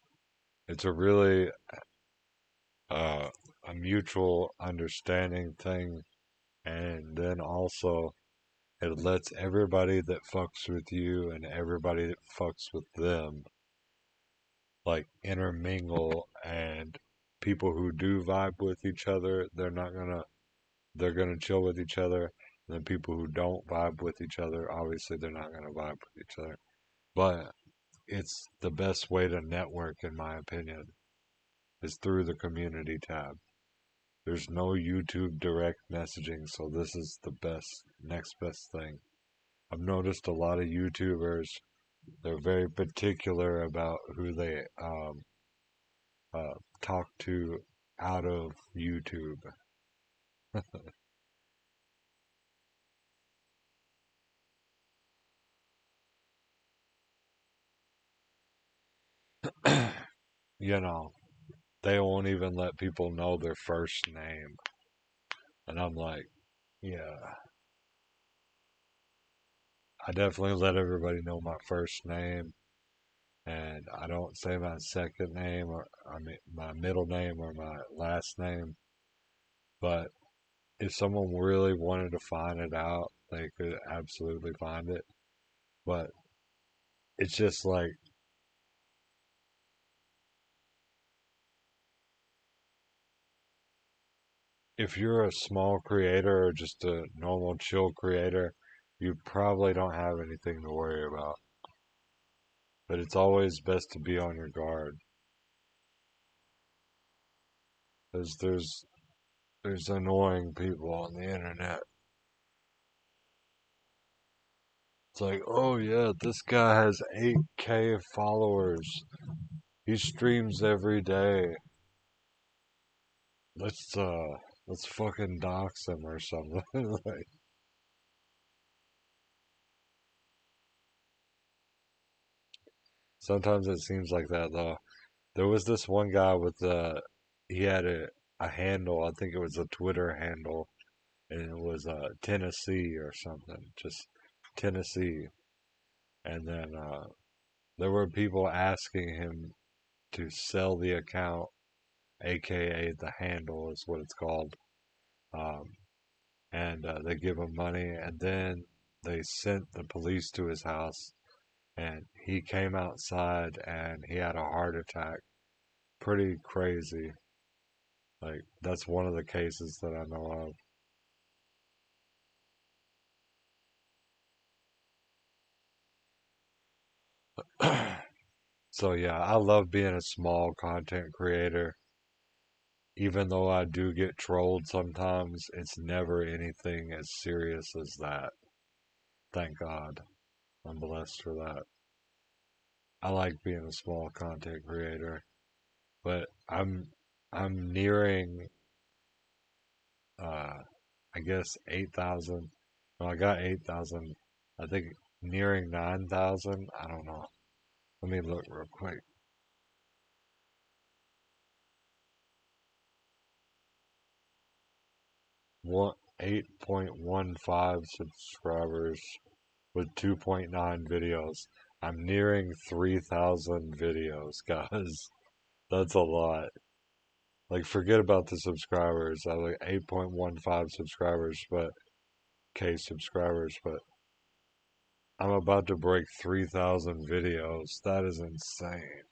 it's a really uh, a mutual understanding thing, and then also it lets everybody that fucks with you and everybody that fucks with them like intermingle, and people who do vibe with each other, they're gonna chill with each other. And then people who don't vibe with each other, obviously they're not gonna vibe with each other. But it's the best way to network, in my opinion, is through the community tab. There's no YouTube direct messaging, so this is the next best thing. I've noticed a lot of YouTubers, they're very particular about who they uh, talk to out of YouTube. You know, they won't even let people know their first name. And I'm like, yeah, I definitely let everybody know my first name. And I don't say my second name or, I mean, my middle name or my last name. But if someone really wanted to find it out, they could absolutely find it. But it's just like, if you're a small creator or just a normal chill creator, you probably don't have anything to worry about. But it's always best to be on your guard, because there's annoying people on the internet. It's like, oh yeah, this guy has 8K followers. He streams every day. Let's uh let's fucking dox him or something. Like, sometimes it seems like that though. There was this one guy with he had a handle, I think it was a Twitter handle, and it was Tennessee or something, just Tennessee. And then there were people asking him to sell the account, aka the handle is what it's called. Um, and they give him money, and then they sent the police to his house, and he came outside and he had a heart attack. Pretty crazy. Like, that's one of the cases that I know of. So yeah, I love being a small content creator. Even though I do get trolled sometimes, it's never anything as serious as that. Thank God. I'm blessed for that. I like being a small content creator, but I'm nearing uh I guess 8,000. No, I got 8,000. I think nearing 9,000. I don't know. Let me look real quick. One 8.15 subscribers with 2.9 videos. I'm nearing 3,000 videos, guys. That's a lot. Like, forget about the subscribers. I like 8.15 subscribers, but K subscribers, but I'm about to break 3,000 videos. That is insane.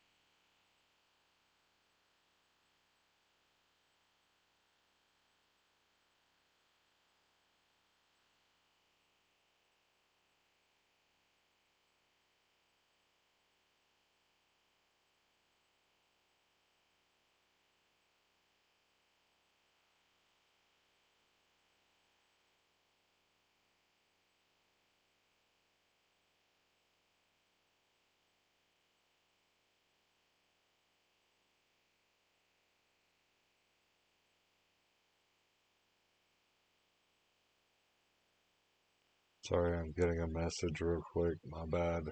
Sorry, I'm getting a message real quick. My bad.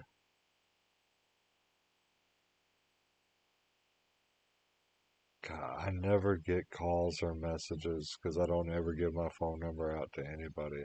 God, I never get calls or messages because I don't ever give my phone number out to anybody.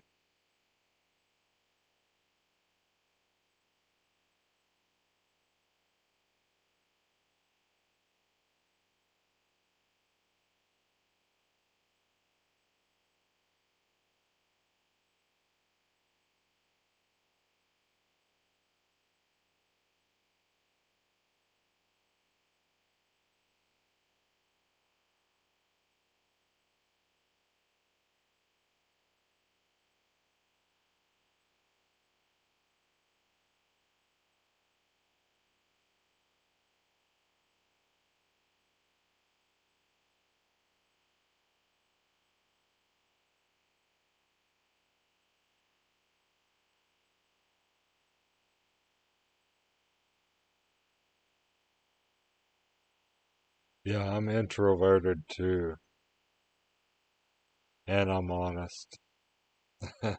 Yeah, I'm introverted too, and I'm honest. I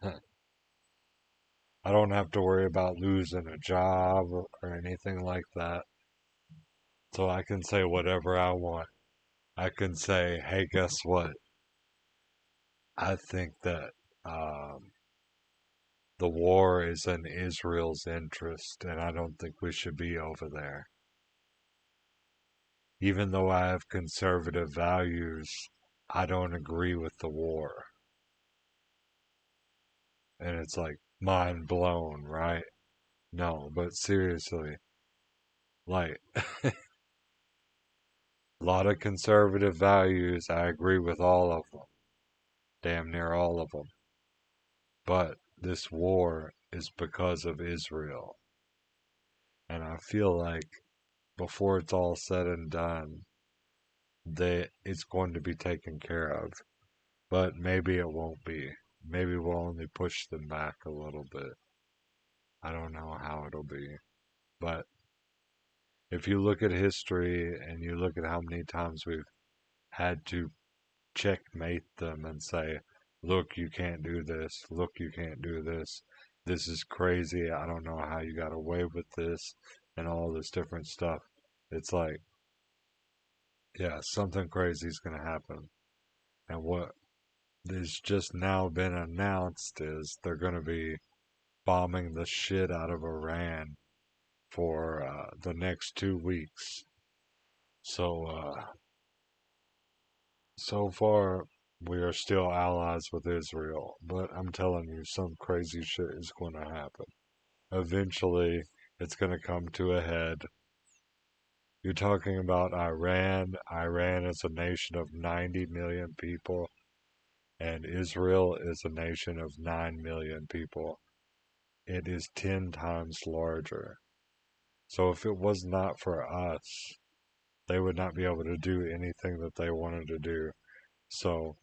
don't have to worry about losing a job or anything like that. So I can say whatever I want. I can say, hey, guess what? I think that the war is in Israel's interest, and I don't think we should be over there. Even though I have conservative values, I don't agree with the war. And it's like mind blown, right? No, but seriously, like a lot of conservative values, I agree with all of them, damn near all of them. But this war is because of Israel. And I feel like before it's all said and done, that it's going to be taken care of. But maybe it won't be. Maybe we'll only push them back a little bit. I don't know how it'll be. But if you look at history and you look at how many times we've had to checkmate them and say, look, you can't do this. Look, you can't do this. This is crazy. I don't know how you got away with this and all this different stuff. It's like, yeah, something crazy is going to happen. And what is just now been announced is they're going to be bombing the shit out of Iran for the next 2 weeks. So, so far, we are still allies with Israel, but I'm telling you, some crazy shit is going to happen. Eventually, it's going to come to a head. You're talking about Iran. Iran is a nation of 90 million people, and Israel is a nation of 9 million people. It is 10 times larger. So if it was not for us, they would not be able to do anything that they wanted to do. So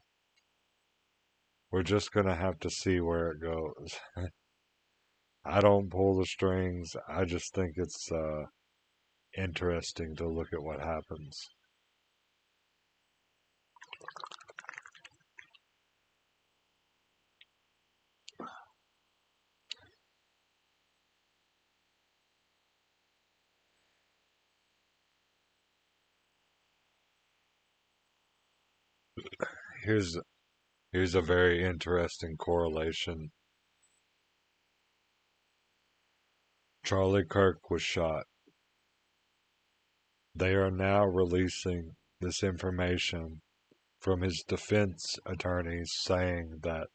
we're just going to have to see where it goes. I don't pull the strings. I just think it's interesting to look at what happens. Here's here's a very interesting correlation. Charlie Kirk was shot. They are now releasing this information from his defense attorneys saying that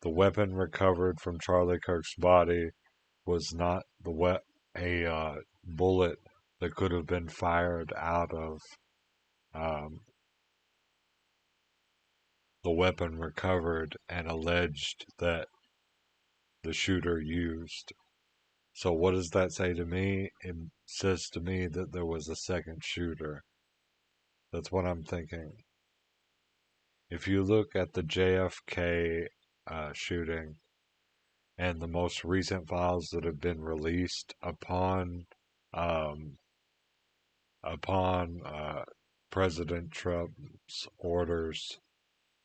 the weapon recovered from Charlie Kirk's body was not a bullet that could have been fired out of um, the weapon recovered and alleged that the shooter used. So what does that say to me? It says to me that there was a second shooter. That's what I'm thinking. If you look at the JFK shooting and the most recent files that have been released um, upon President Trump's orders,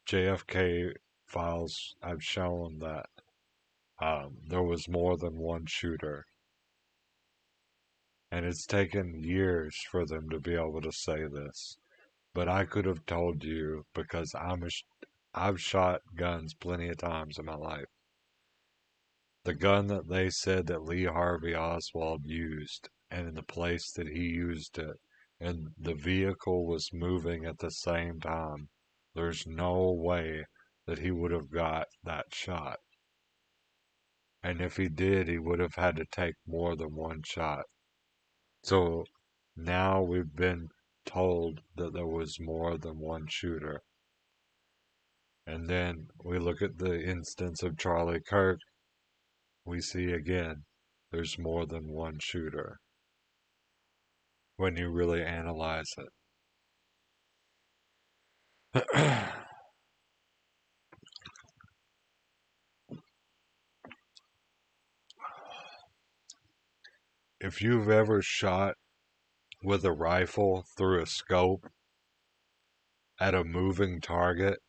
JFK files have shown that there was more than one shooter. And it's taken years for them to be able to say this. But I could have told you because I've shot guns plenty of times in my life. The gun that they said that Lee Harvey Oswald used, and in the place that he used it, and the vehicle was moving at the same time, there's no way that he would have got that shot. And if he did, he would have had to take more than one shot. So now we've been told that there was more than one shooter. And then we look at the instance of Charlie Kirk, we see again there's more than one shooter when you really analyze it. If you've ever shot with a rifle through a scope at a moving target,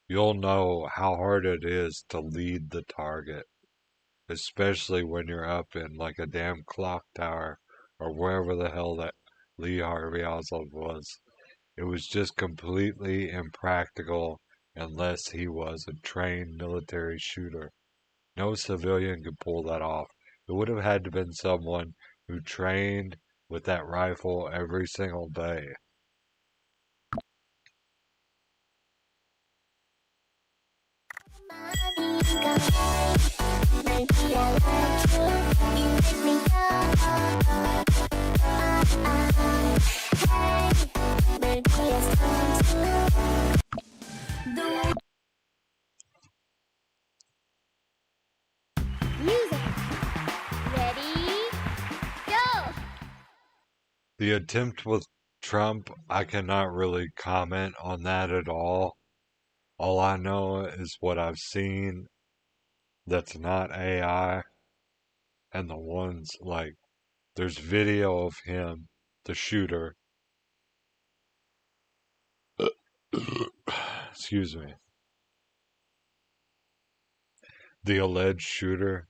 you'll know how hard it is to lead the target, especially when you're up in like a damn clock tower or wherever the hell that Lee Harvey Oswald was. It was just completely impractical unless he was a trained military shooter. No civilian could pull that off. It would have had to been someone who trained with that rifle every single day. Music. Ready? Go! The attempt with Trump, I cannot really comment on that at all. All I know is what I've seen that's not AI, and the ones like there's video of him, the shooter. Excuse me. The alleged shooter.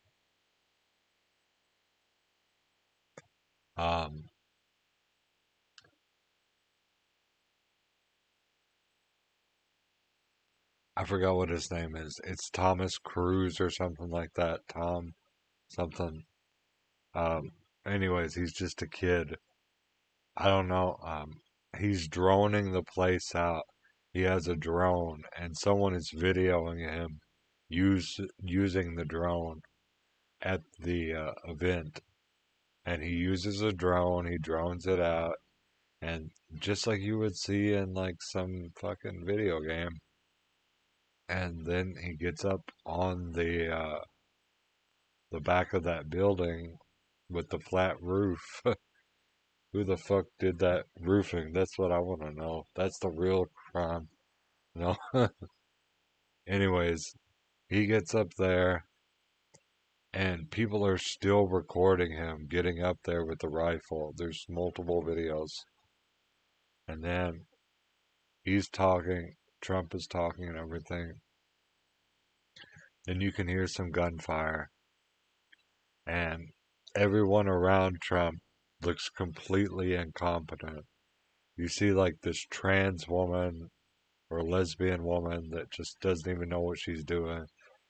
Um, I forgot what his name is. It's Thomas Cruise or something like that. Tom something. Um, anyways, he's just a kid. I don't know. He's droning the place out. He has a drone, and someone is videoing him using the drone at the event. And he uses a drone. He drones it out, and just like you would see in like some fucking video game. And then he gets up on the back of that building with the flat roof. Who the fuck did that roofing? That's what I want to know. That's the real crime. No. Anyways, he gets up there and people are still recording him getting up there with the rifle. There's multiple videos. And then he's talking, Trump is talking and everything. Then you can hear some gunfire. And everyone around Trump looks completely incompetent. You see like this trans woman or lesbian woman that just doesn't even know what she's doing.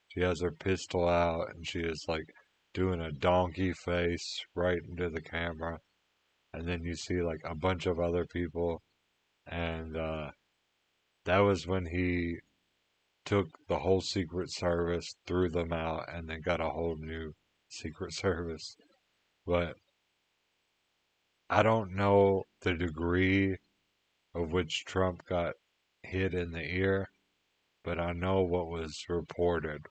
She has her pistol out and she is like doing a donkey face right into the camera. And then you see like a bunch of other people. And that was when he took the whole Secret Service, threw them out, and then got a whole new Secret Service. But I don't know the degree of which Trump got hit in the ear, but I know what was reported.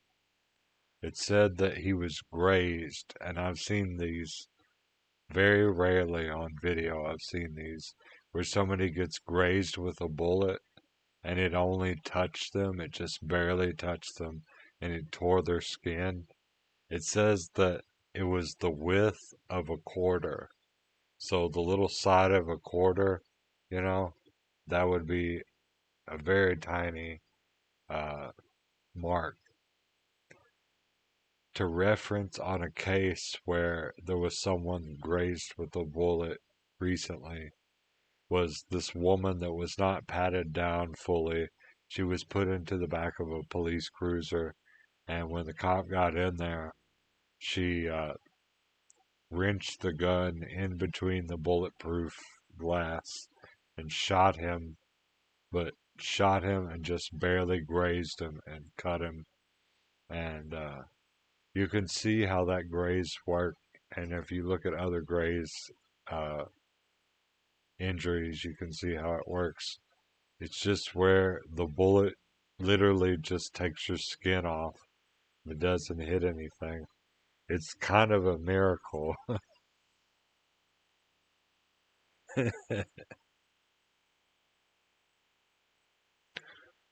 It said that he was grazed, and I've seen these very rarely on video. I've seen these where somebody gets grazed with a bullet and it only touched them, it just barely touched them, and it tore their skin. It says that it was the width of a quarter. So the little side of a quarter, you know, that would be a very tiny uh, mark. to reference on a case where there was someone grazed with a bullet recently. Was this woman that was not patted down fully. She was put into the back of a police cruiser, and when the cop got in there, she wrenched the gun in between the bulletproof glass and shot him, but shot him and just barely grazed him and cut him. And you can see how that graze worked. And if you look at other graze uh, injuries, you can see how it works. It's just where the bullet literally just takes your skin off. It doesn't hit anything. It's kind of a miracle.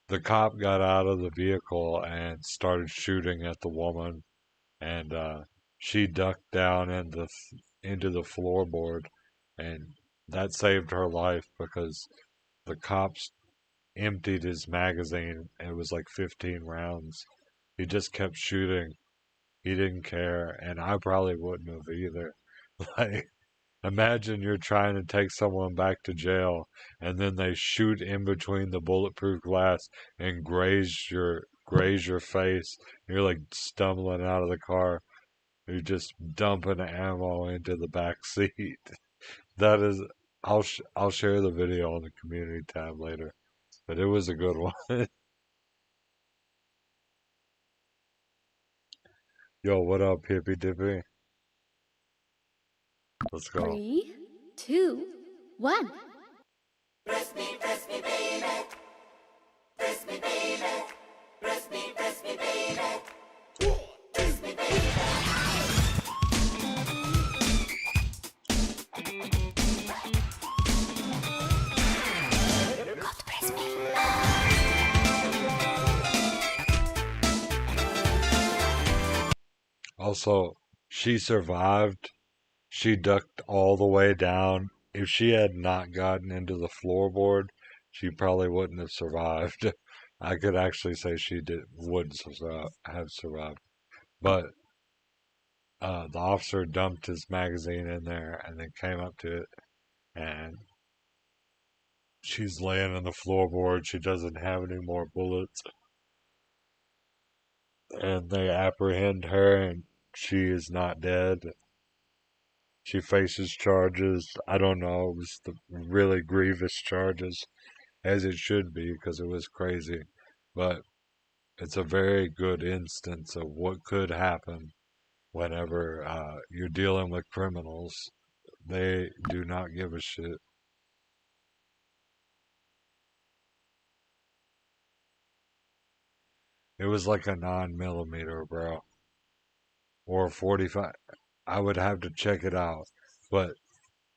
The cop got out of the vehicle and started shooting at the woman, and she ducked down into the floorboard, and that saved her life because the cops emptied his magazine. It was like 15 rounds. He just kept shooting. He didn't care, and I probably wouldn't have either. Like, imagine you're trying to take someone back to jail, and then they shoot in between the bulletproof glass and graze your face. You're like stumbling out of the car. You're just dumping ammo into the back seat. That is, I'll share the video on the community tab later. But it was a good one. Yo, what up, hippy dippy? Let's go. 3, 2, 1. Also, she survived. She ducked all the way down. If she had not gotten into the floorboard, she probably wouldn't have survived. I could actually say she would have survived. But the officer dumped his magazine in there and then came up to it, and she's laying on the floorboard. She doesn't have any more bullets, and they apprehend her, and she is not dead. She faces charges. I don't know. It was the really grievous charges, as it should be, because it was crazy. But it's a very good instance of what could happen whenever you're dealing with criminals. They do not give a shit. It was like a 9 millimeter, bro, or 45. I would have to check it out. But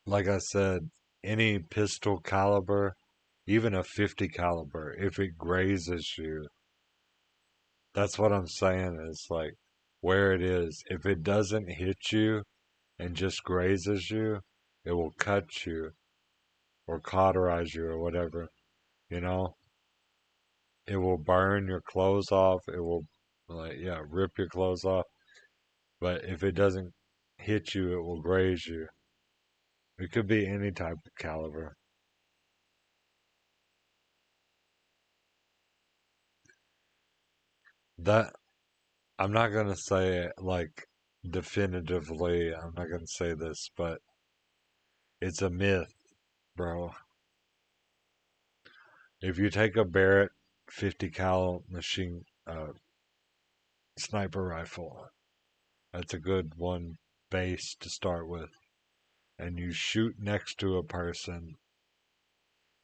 like I said, any pistol caliber, even a 50 caliber, if it grazes you, that's what I'm saying is like where it is. If it doesn't hit you and just grazes you, it will cut you or cauterize you or whatever, you know? It will burn your clothes off. It will, like, yeah, rip your clothes off. But if it doesn't hit you, it will graze you. It could be any type of caliber. That, I'm not going to say it like definitively. I'm not going to say this, but it's a myth, bro. If you take a Barrett 50 cal machine sniper rifle, that's a good one base to start with, and you shoot next to a person,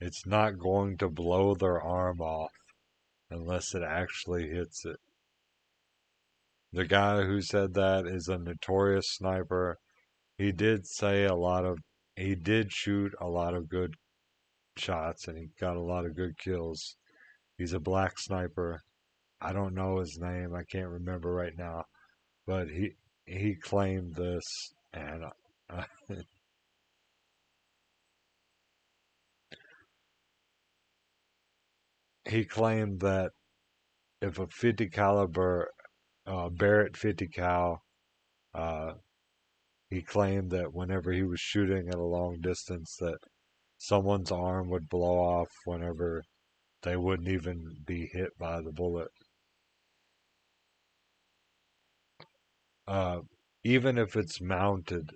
it's not going to blow their arm off unless it actually hits it. The guy who said that is a notorious sniper. He did say he did shoot a lot of good shots and he got a lot of good kills. He's a black sniper. I don't know his name. I can't remember right now, but he claimed this, and he claimed that if a 50 caliber Barrett 50 cal. Uh, he claimed that whenever he was shooting at a long distance, that someone's arm would blow off whenever they wouldn't even be hit by the bullet. Uh, Even if it's mounted,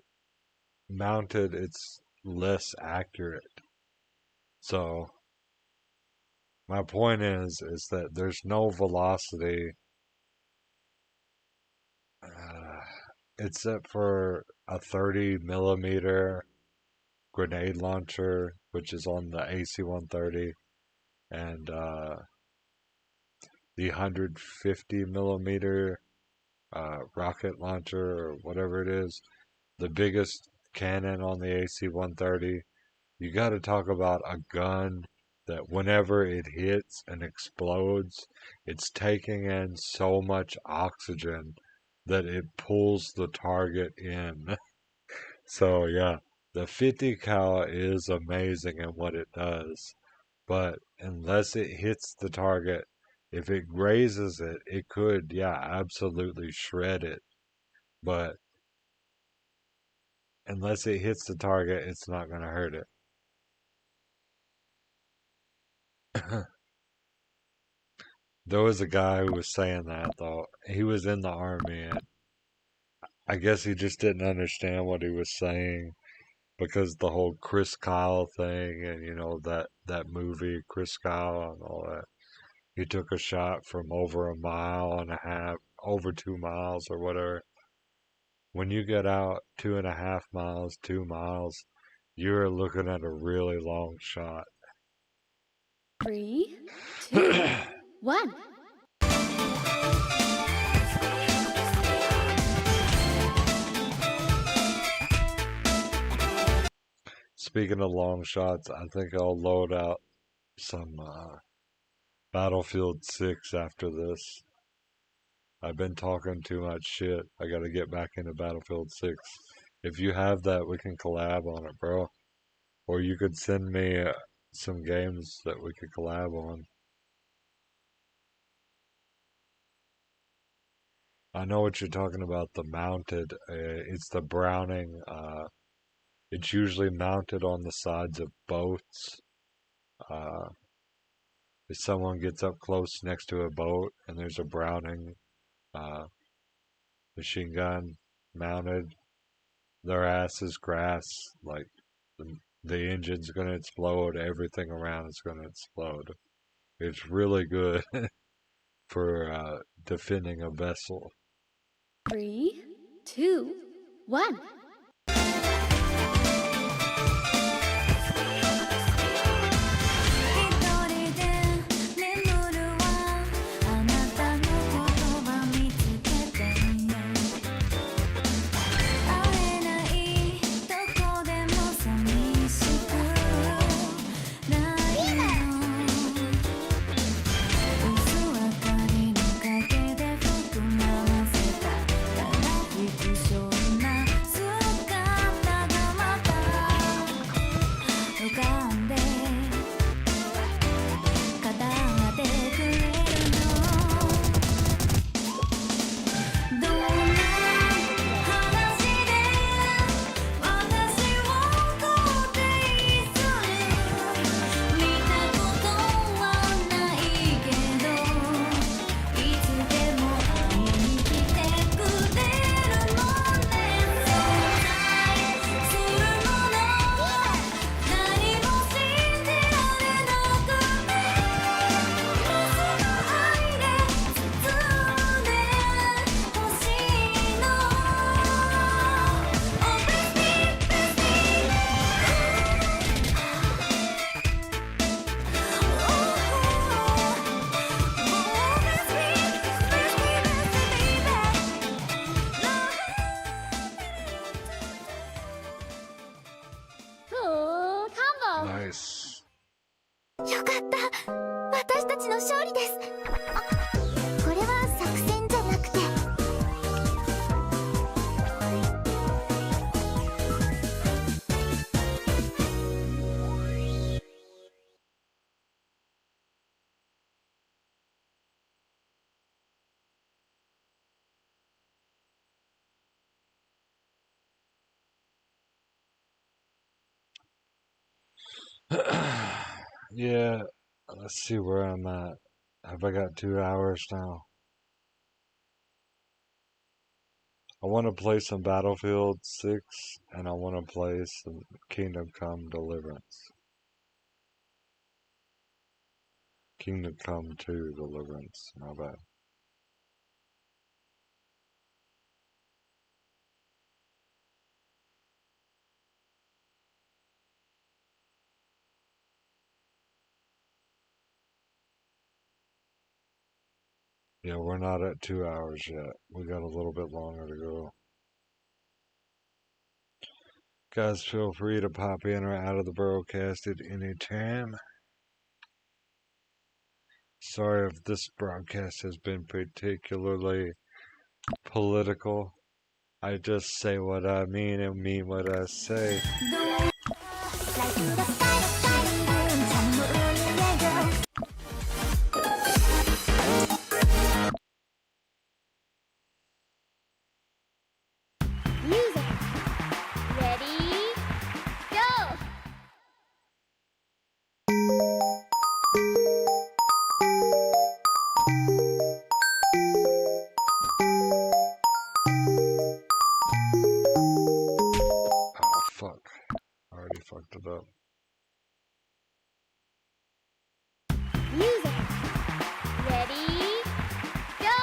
it's less accurate. So my point is that there's no velocity, uh, except for a 30 millimeter grenade launcher, which is on the AC-130, and the 150 millimeter rocket launcher or whatever it is, the biggest cannon on the AC-130. You got to talk about a gun that whenever it hits and explodes, it's taking in so much oxygen that it pulls the target in. So yeah, the 50 cal is amazing in what it does, but unless it hits the target, if it grazes it, it could, yeah, absolutely shred it. But unless it hits the target, it's not going to hurt it. There was a guy who was saying that though. He was in the army, and I guess he just didn't understand what he was saying because the whole Chris Kyle thing, and that movie Chris Kyle and all that. He took a shot from over a mile and a half, over 2 miles or whatever. When you get out 2.5 miles, 2 miles, you're looking at a really long shot. 3, 2, 1. Speaking of long shots, I think I'll load out some Battlefield 6 after this. I've been talking too much shit. I gotta get back into Battlefield 6. If you have that, we can collab on it, bro. Or you could send me some games that we could collab on. I know what you're talking about, the mounted. It's the Browning. It's usually mounted on the sides of boats. Uh, if someone gets up close next to a boat and there's a Browning uh, machine gun mounted, their ass is grass. Like the engine's gonna explode. Everything around is gonna explode. It's really good for defending a vessel. 3, 2, 1. Nice. よかった。私たちの勝利です。あ、これは作戦じゃなくて。Yeah, let's see where I'm at. Have I got 2 hours now? I want to play some Battlefield 6 and I want to play some Kingdom Come Deliverance. Kingdom Come 2 Deliverance, my bad. Yeah, we're not at 2 hours yet. We got a little bit longer to go. Guys, feel free to pop in or out of the broadcast at any time. Sorry if this broadcast has been particularly political. I just say what I mean and mean what I say. Music. Ready? Go! Oh, fuck. I already fucked it up. Music. Ready? Go!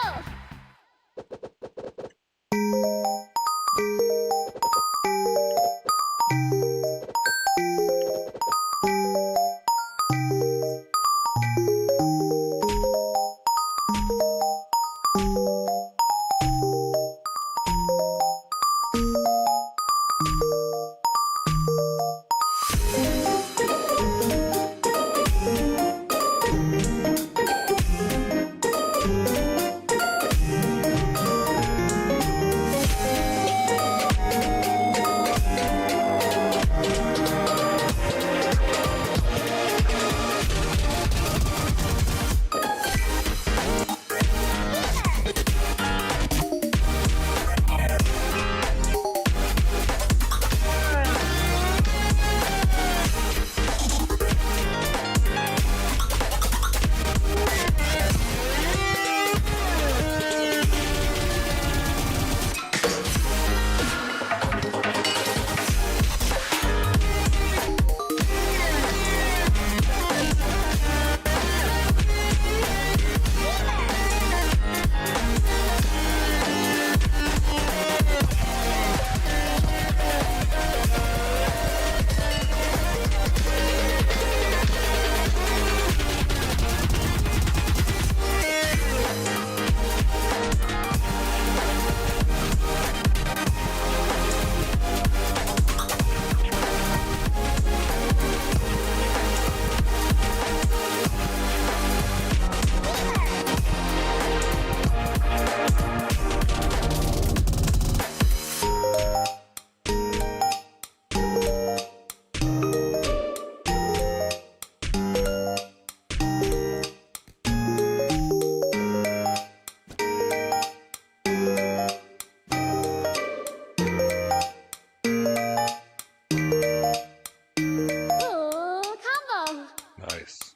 Oh, combo! Nice.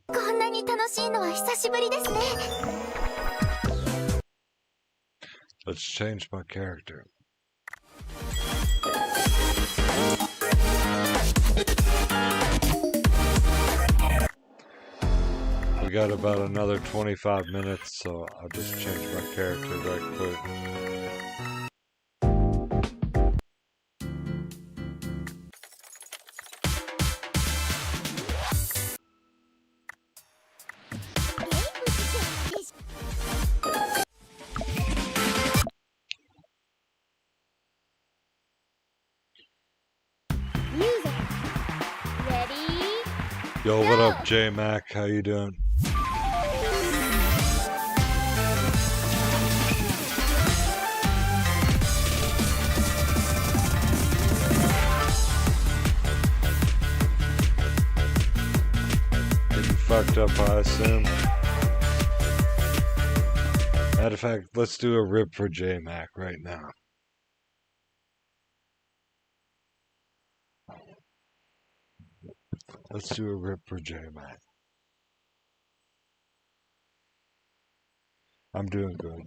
こんなに楽しいのは久しぶりですね。 Let's change my character. We got about another 25 minutes, so I'll just change my character right quick. Music. Ready? Yo, what up, J Mac? How you doing? Getting fucked up, I assume. Matter of fact, let's do a rip for J Mac right now. Let's do a rip for J, man. I'm doing good.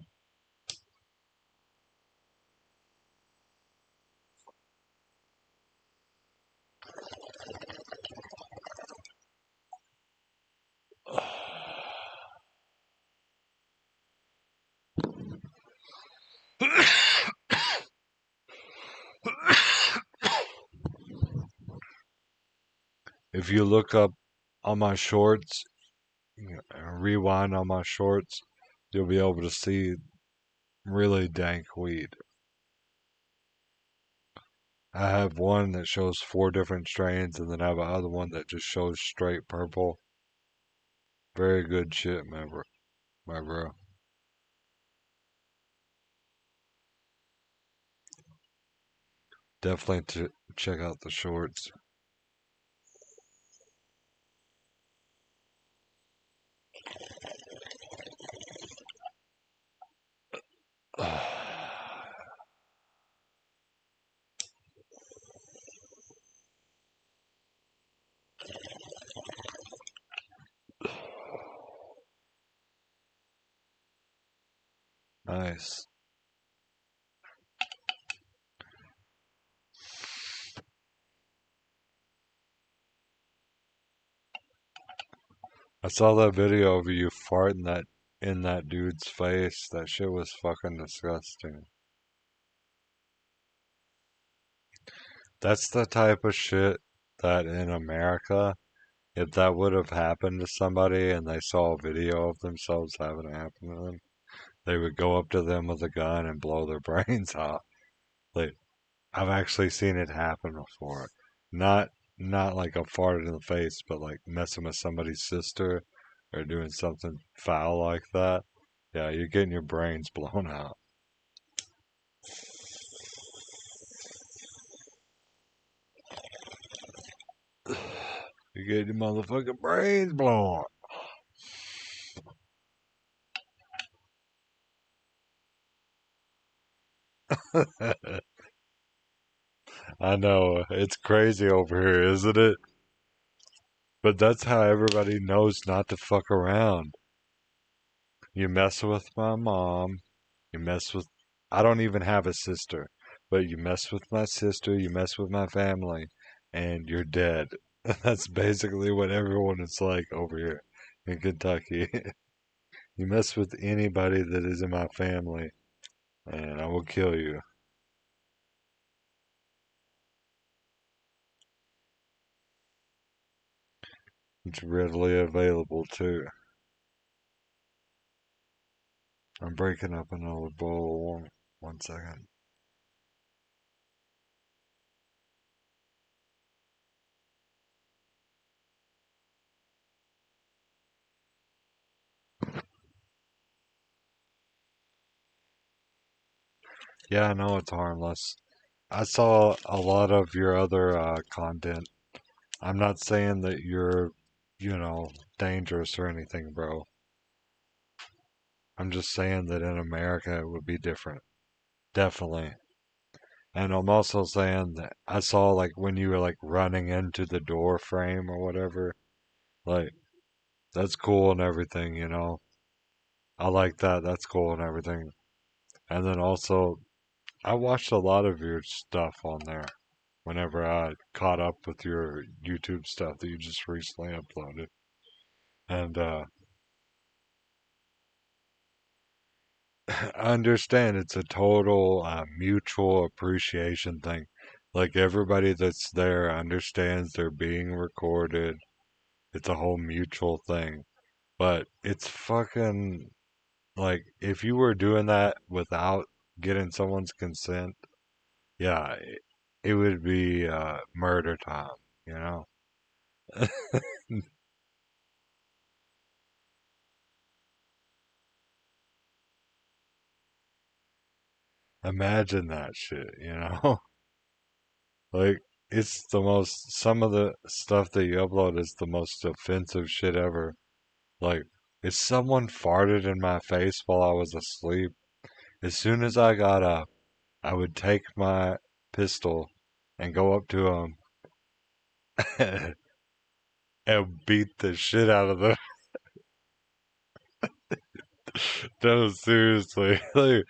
If you look up on my shorts, rewind on my shorts, you'll be able to see really dank weed. I have one that shows 4 different strains, and then I have another one that just shows straight purple. Very good shit, my bro. Definitely check out the shorts. Nice. I saw that video of you farting that in that dude's face. That shit was fucking disgusting. That's the type of shit that in America, if that would have happened to somebody and they saw a video of themselves having it happen to them, they would go up to them with a gun and blow their brains out. Like, I've actually seen it happen before. Not not like a fart in the face, but like messing with somebody's sister or doing something foul like that. Yeah, you're getting your brains blown out. You get your motherfucking brains blown. I know, it's crazy over here, isn't it? But that's how everybody knows not to fuck around. You mess with my mom, you mess with. I don't even have a sister, but you mess with my sister, you mess with my family, and you're dead. That's basically what everyone is like over here in Kentucky. You mess with anybody that is in my family, and I will kill you. It's readily available too. I'm breaking up another bowl. One second. Yeah, I know it's harmless. I saw a lot of your other content. I'm not saying that you're, dangerous or anything, bro. I'm just saying that in America it would be different. Definitely. And I'm also saying that I saw like when you were like running into the door frame or whatever. Like, that's cool and everything. I like that. That's cool and everything. And then also, I watched a lot of your stuff on there whenever I caught up with your YouTube stuff that you just recently uploaded. And I understand it's a total mutual appreciation thing. Like everybody that's there understands they're being recorded. It's a whole mutual thing. But it's fucking like if you were doing that without getting someone's consent, yeah, it would be murder time, you know? Imagine that shit? Like, it's the most, some of the stuff that you upload is the most offensive shit ever. Like, if someone farted in my face while I was asleep, as soon as I got up, I would take my pistol and go up to him and beat the shit out of them. No, seriously. Like,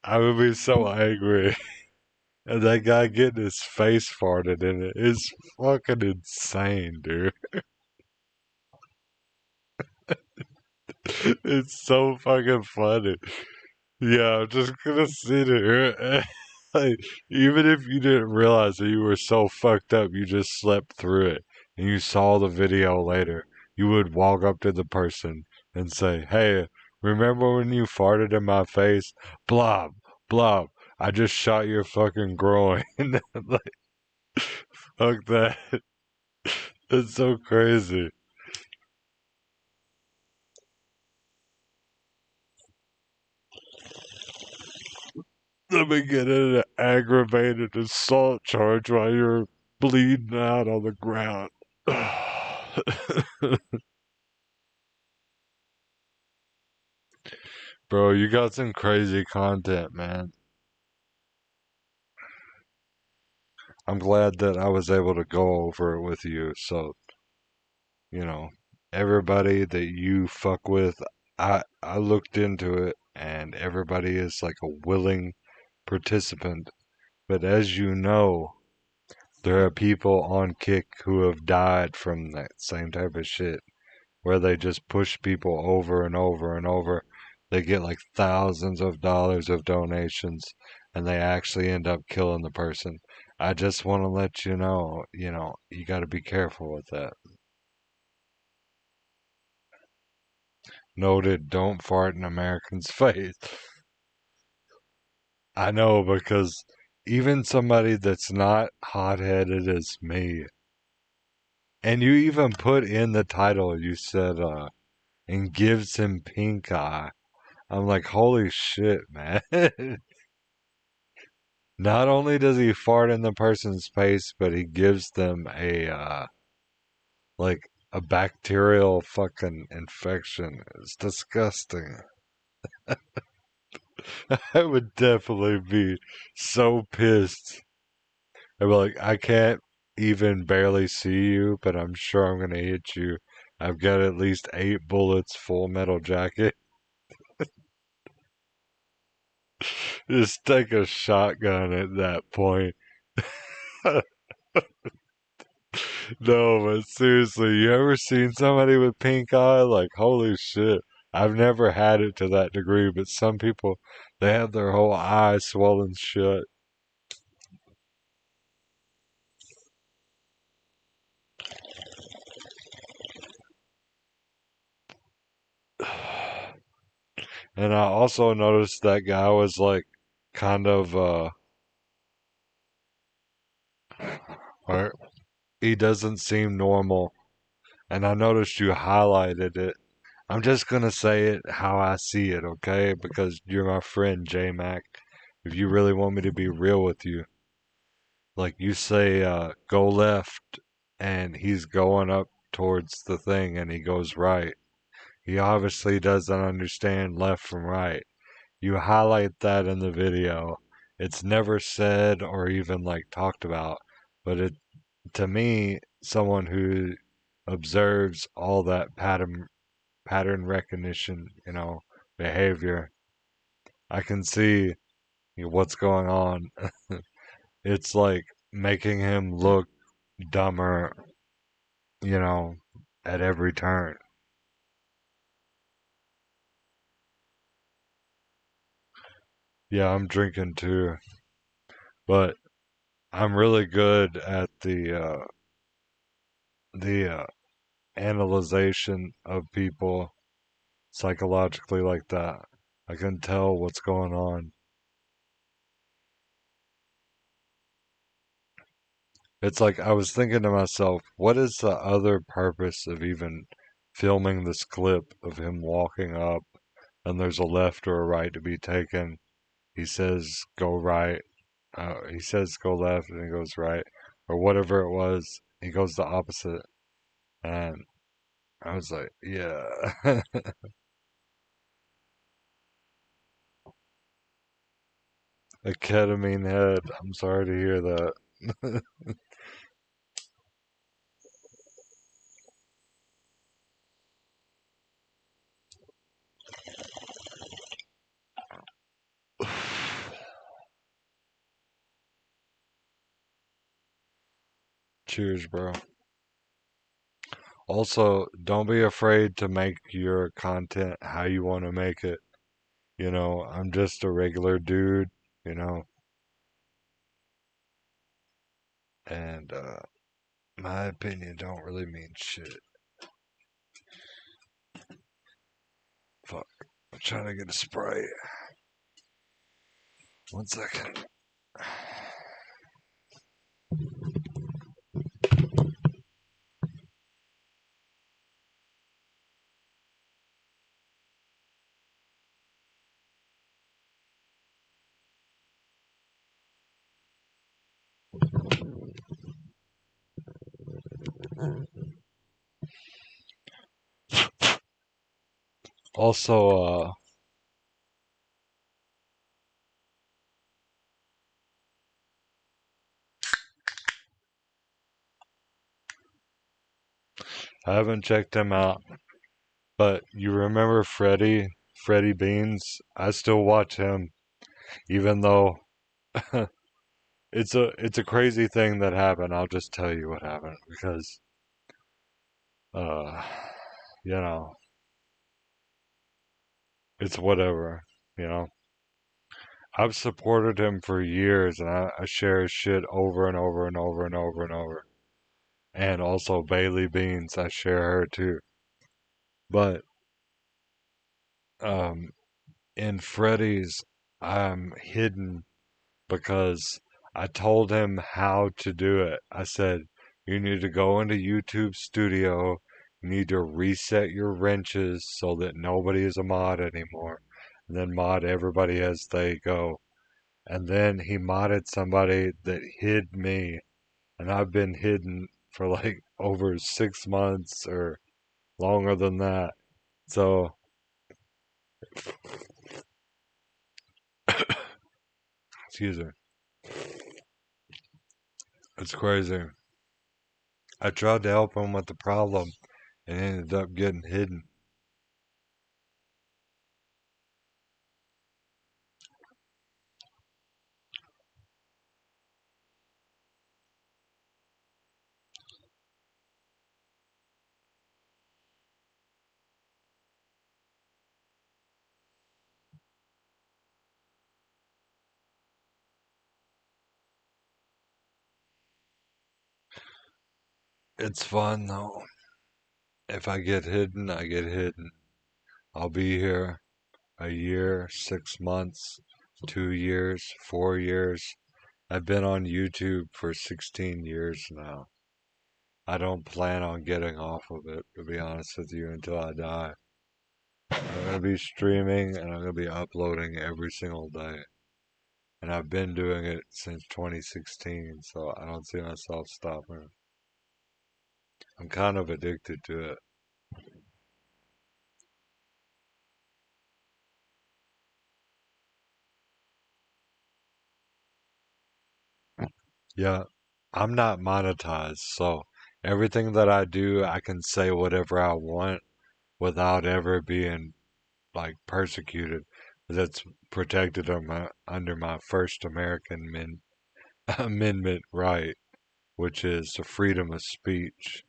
I would be so angry. And that guy getting his face farted in it is fucking insane, dude. It's so fucking funny. Yeah, I'm just gonna sit here. Like, even if you didn't realize that you were so fucked up, you just slept through it, and you saw the video later, you would walk up to the person and say, "Hey, remember when you farted in my face? Blob, blob. I just shot your fucking groin." Like, fuck that. It's so crazy. Let me get in an aggravated assault charge while you're bleeding out on the ground. Bro, you got some crazy content, man. I'm glad that I was able to go over it with you. So, you know, everybody that you fuck with, I looked into it and everybody is like a willing participant. But as you know, there are people on Kick who have died from that same type of shit, where they just push people over and over and over. They get like thousands of dollars of donations and they actually end up killing the person. I just want to let you know, you got to be careful with that. Noted, don't fart in Americans' face. I know because even somebody that's not hot headed as me, and you even put in the title, you said, and gives him pink eye. I'm like, holy shit, man. Not only does he fart in the person's face, but he gives them like a bacterial fucking infection. It's disgusting. I would definitely be so pissed. I'd be like, I can't even barely see you, but I'm sure I'm gonna hit you. I've got at least 8 bullets, full metal jacket. Just take a shotgun at that point. No, but seriously, you ever seen somebody with pink eye? Like, holy shit. I've never had it to that degree, but some people, they have their whole eye swollen shut. And I also noticed that guy was like kind of or he doesn't seem normal. And I noticed you highlighted it. I'm just gonna say it how I see it, okay? Because you're my friend, J Mac. If you really want me to be real with you, like you say, go left, and he's going up towards the thing, and he goes right. He obviously doesn't understand left from right. You highlight that in the video. It's never said or even like talked about, but it to me, someone who observes all that pattern recognition, behavior, I can see what's going on. It's like making him look dumber, you know, at every turn. Yeah, I'm drinking too, but I'm really good at the analyzation of people psychologically like that. I can tell what's going on. It's like I was thinking to myself, what is the other purpose of even filming this clip of him walking up and there's a left or a right to be taken? He says go right, he says go left and he goes right, or whatever it was. He goes the opposite. And I was like, yeah. A ketamine head. I'm sorry to hear that. Cheers, bro. Also, don't be afraid to make your content how you want to make it. You know, I'm just a regular dude, you know, and my opinion don't really mean shit. Fuck. I'm trying to get a spray. 1 second. Also, I haven't checked him out, but you remember Freddie Beans? I still watch him, even though it's a crazy thing that happened. I'll just tell you what happened because, uh, you know, it's whatever, you know. I've supported him for years, and I share his shit over and over and over and over and over. And also Bailey Beans, I share her too. But um, in Freddy's, I'm hidden because I told him how to do it. I said, you need to go into YouTube Studio, you need to reset your wrenches so that nobody is a mod anymore, and then mod everybody as they go. And then he modded somebody that hid me, and I've been hidden for like over 6 months or longer than that. So, excuse me, it's crazy. I tried to help him with the problem and ended up getting hidden. It's fun though. If I get hidden, I get hidden. I'll be here a year, 6 months, 2 years, 4 years. I've been on YouTube for 16 years now. I don't plan on getting off of it, to be honest with you, until I die. I'm going to be streaming and I'm going to be uploading every single day. And I've been doing it since 2016, so I don't see myself stopping. I'm kind of addicted to it. Yeah, I'm not monetized, so everything that I do, I can say whatever I want without ever being like persecuted. That's protected under my First Amendment right, which is the freedom of speech.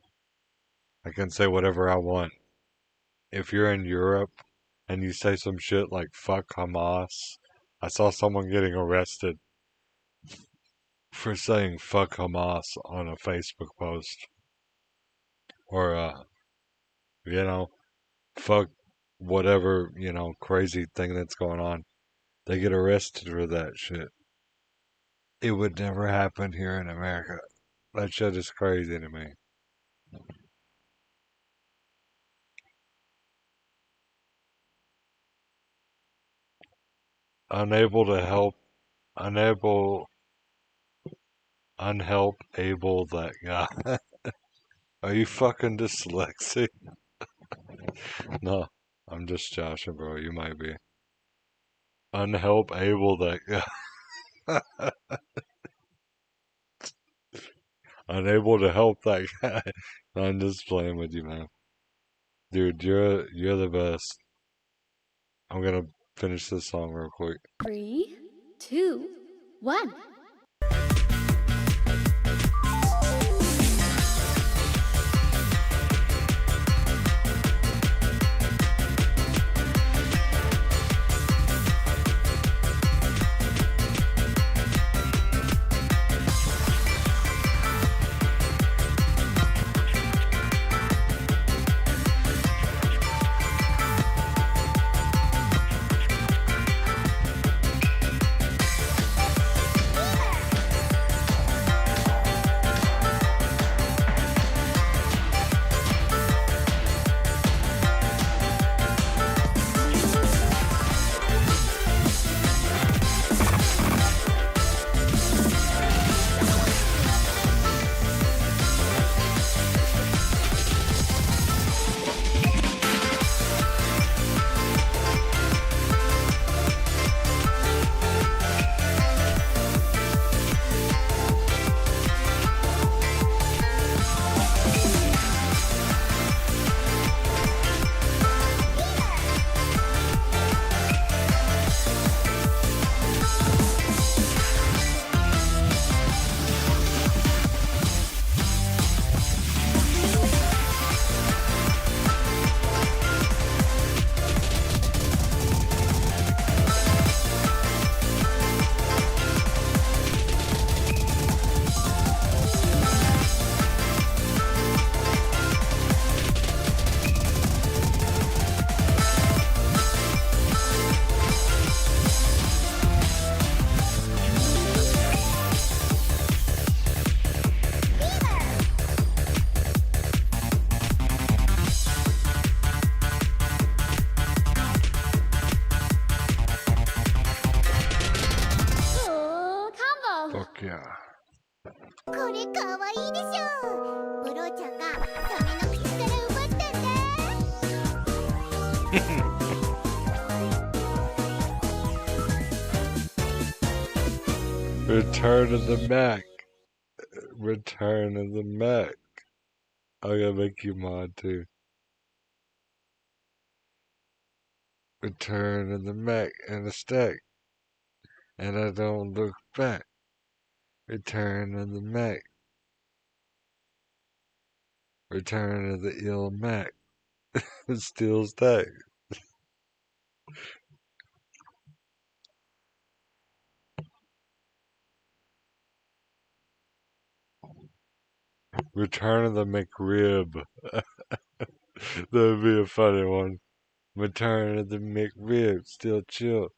I can say whatever I want. If you're in Europe and you say some shit like fuck Hamas, I saw someone getting arrested for saying fuck Hamas on a Facebook post. Or, you know, fuck whatever, crazy thing that's going on. They get arrested for that shit. It would never happen here in America. That shit is crazy to me. Unable to help, unable, unhelp, able that guy. Are you fucking dyslexic? No, I'm just joshing, bro. You might be. Unhelp, able that guy. Unable to help that guy. I'm just playing with you, man. Dude, you're the best. I'm gonna finish this song real quick. 3, 2, 1 Fuck yeah. これかわいいでしょ。ブローちゃんがサメの口から奪ったんだ。Return of the Mac. Return of the Mac. I'm gonna make you mod too. Return of the Mac and a stack. And I don't look back. Return of the Mac. Return of the ill Mac. Still stack. Return of the McRib. That would be a funny one. Return of the McRib. Still chill.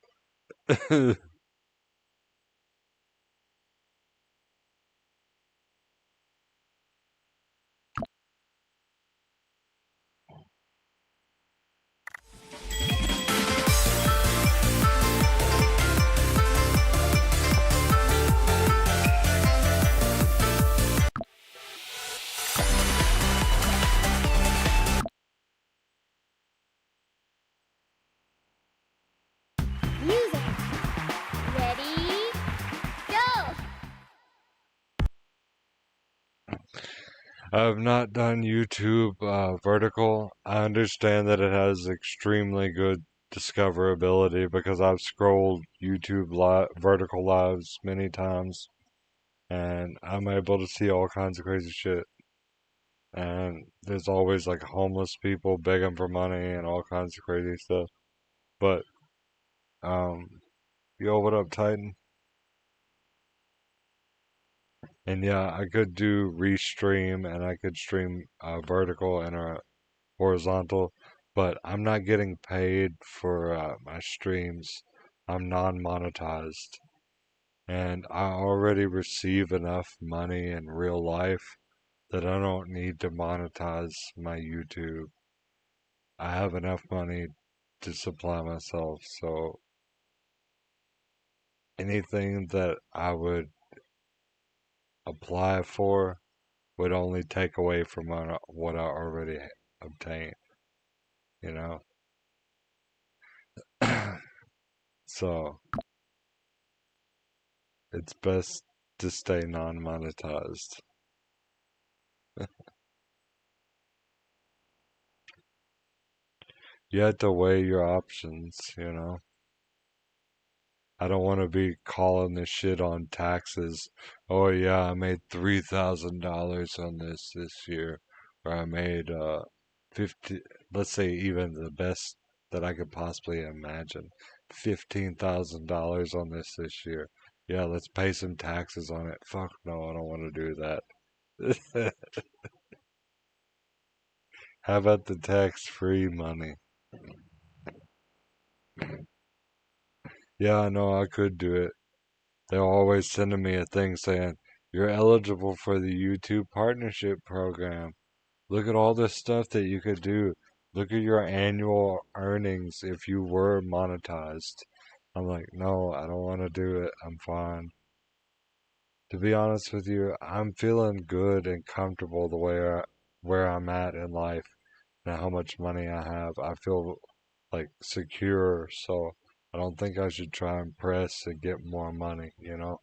Muse Dash. Ready? Go! I've not done YouTube vertical. I understand that it has extremely good discoverability because I've scrolled YouTube vertical lives many times and I'm able to see all kinds of crazy shit. And there's always like homeless people begging for money and all kinds of crazy stuff. But, yo, what up, Titan? And yeah, I could do restream and I could stream vertical and horizontal, but I'm not getting paid for my streams. I'm non-monetized, and I already receive enough money in real life that I don't need to monetize my YouTube. I have enough money to supply myself, so anything that I would apply for would only take away from what I already obtained, you know? So it's best to stay non-monetized. You have to weigh your options, you know? I don't want to be calling this shit on taxes. Oh yeah, I made $3,000 on this year, or I made 50. Let's say even the best that I could possibly imagine, $15,000 on this year. Yeah, let's pay some taxes on it. Fuck no, I don't want to do that. How about the tax-free money? Yeah, I know I could do it. They're always sending me a thing saying, you're eligible for the YouTube partnership program. Look at all this stuff that you could do. Look at your annual earnings if you were monetized. I'm like, no, I don't want to do it. I'm fine. To be honest with you, I'm feeling good and comfortable where I'm at in life and how much money I have. I feel like secure, so I don't think I should try and press and get more money, you know?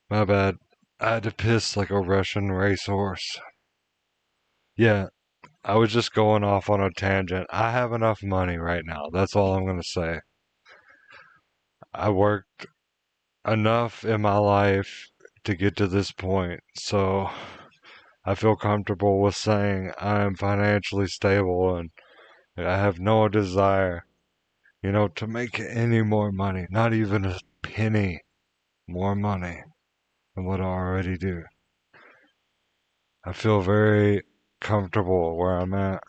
My bad. I had to piss like a Russian racehorse. Yeah, I was just going off on a tangent. I have enough money right now. That's all I'm gonna say. I worked enough in my life to get to this point, so I feel comfortable with saying I am financially stable and I have no desire, to make any more money, not even a penny more money than what I already do. I feel very comfortable where I'm at.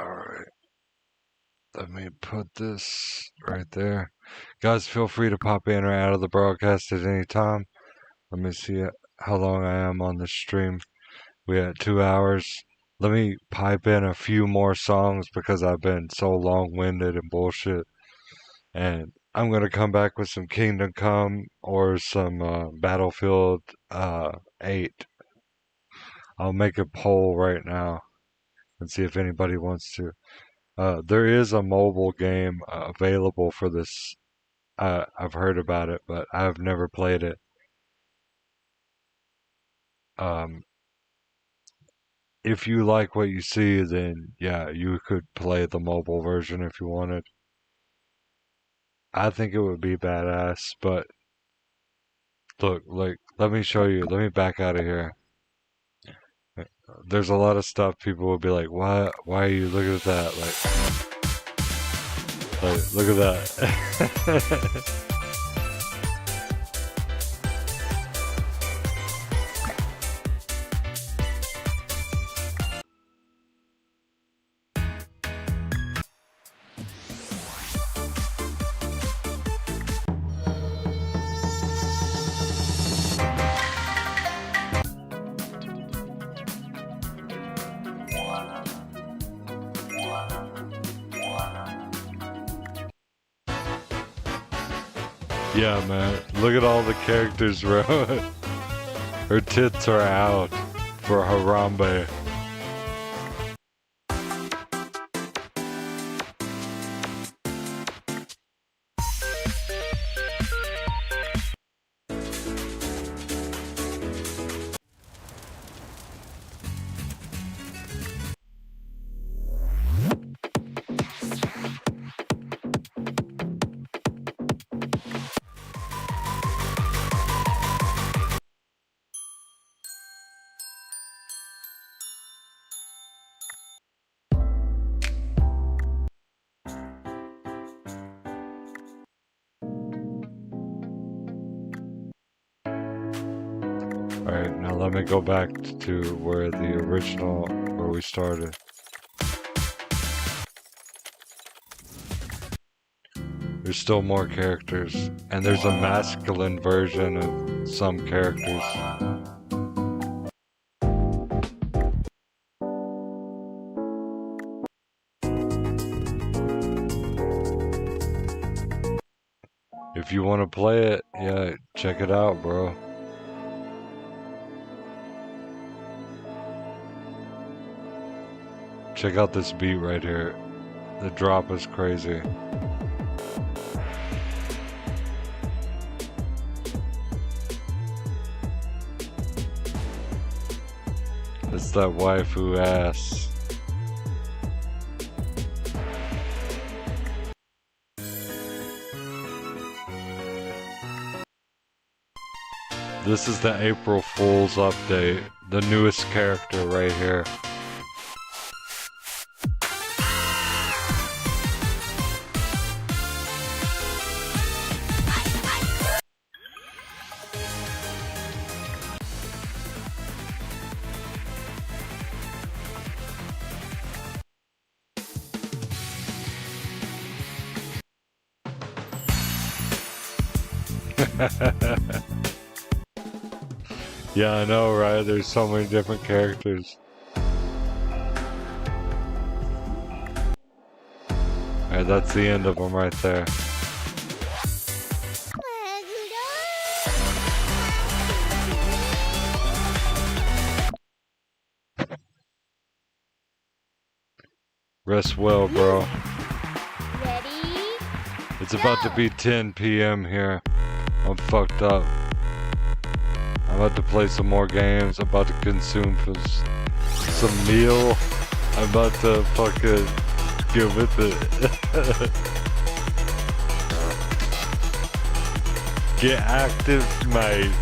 Alright, let me put this right there. Guys, feel free to pop in or out of the broadcast at any time. Let me see how long I am on this stream. We had 2 hours. Let me pipe in a few more songs because I've been so long-winded and bullshit. And I'm gonna come back with some Kingdom Come or some Battlefield 8. I'll make a poll right now and see if anybody wants to. There is a mobile game available for this. I've heard about it, but I've never played it. Um, if you like what you see, then yeah, you could play the mobile version if you wanted. I think it would be badass, but look, like, let me show you. Let me back out of here. There's a lot of stuff people will be like, why are you looking at that? Like look at that. Yeah, man. Look at all the characters, bro. Her tits are out for Harambe. Alright, now let me go back to where we started. There's still more characters, and there's a masculine version of some characters. If you want to play it, yeah, check it out, bro. Check out this beat right here. The drop is crazy. It's that waifu ass. This is the April Fool's update. The newest character right here. Yeah, I know, right? There's so many different characters. Alright, that's the end of them right there. Rest well, bro. Ready? It's about to be 10 p.m. here. I'm fucked up. I'm about to play some more games. I'm about to consume some meal. I'm about to fucking get with it. Get active, mate.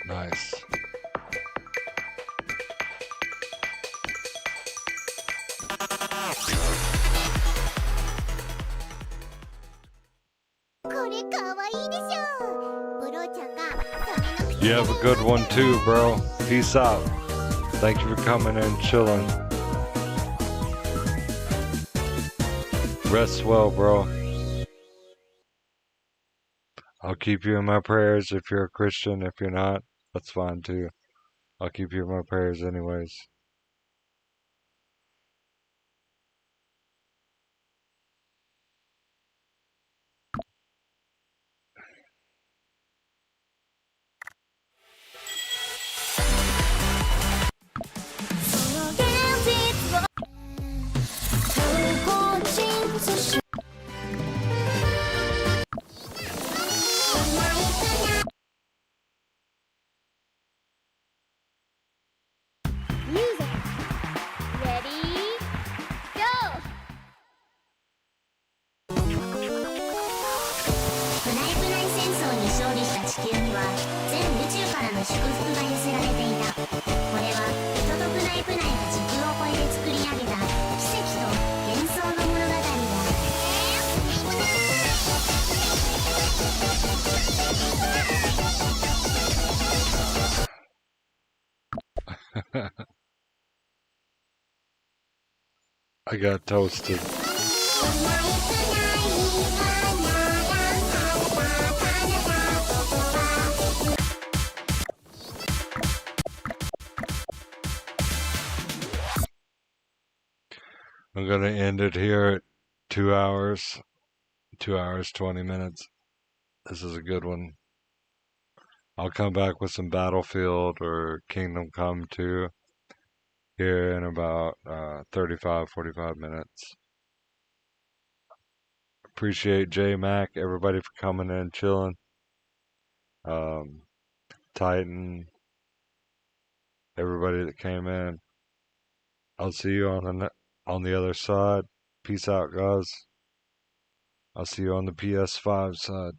Nice. You have a good one too, bro. Peace out. Thank you for coming and chilling. Rest well, bro. I'll keep you in my prayers if you're a Christian. If you're not, that's fine too. I'll keep you in my prayers anyways. Music. Ready? Go! プナイプナイ戦争に勝利した地球には全宇宙からの祝福が寄せられていた。これは人とプナイプナイが時空を超えて作り上げた奇跡と幻想の物語だ。I got toasted. I'm gonna end it here at 2 hours. 2 hours, 20 minutes. This is a good one. I'll come back with some Battlefield or Kingdom Come 2 here in about 35, 45 minutes. Appreciate J Mac, everybody for coming in, chilling. Titan, everybody that came in. I'll see you on the other side. Peace out, guys. I'll see you on the PS5 side.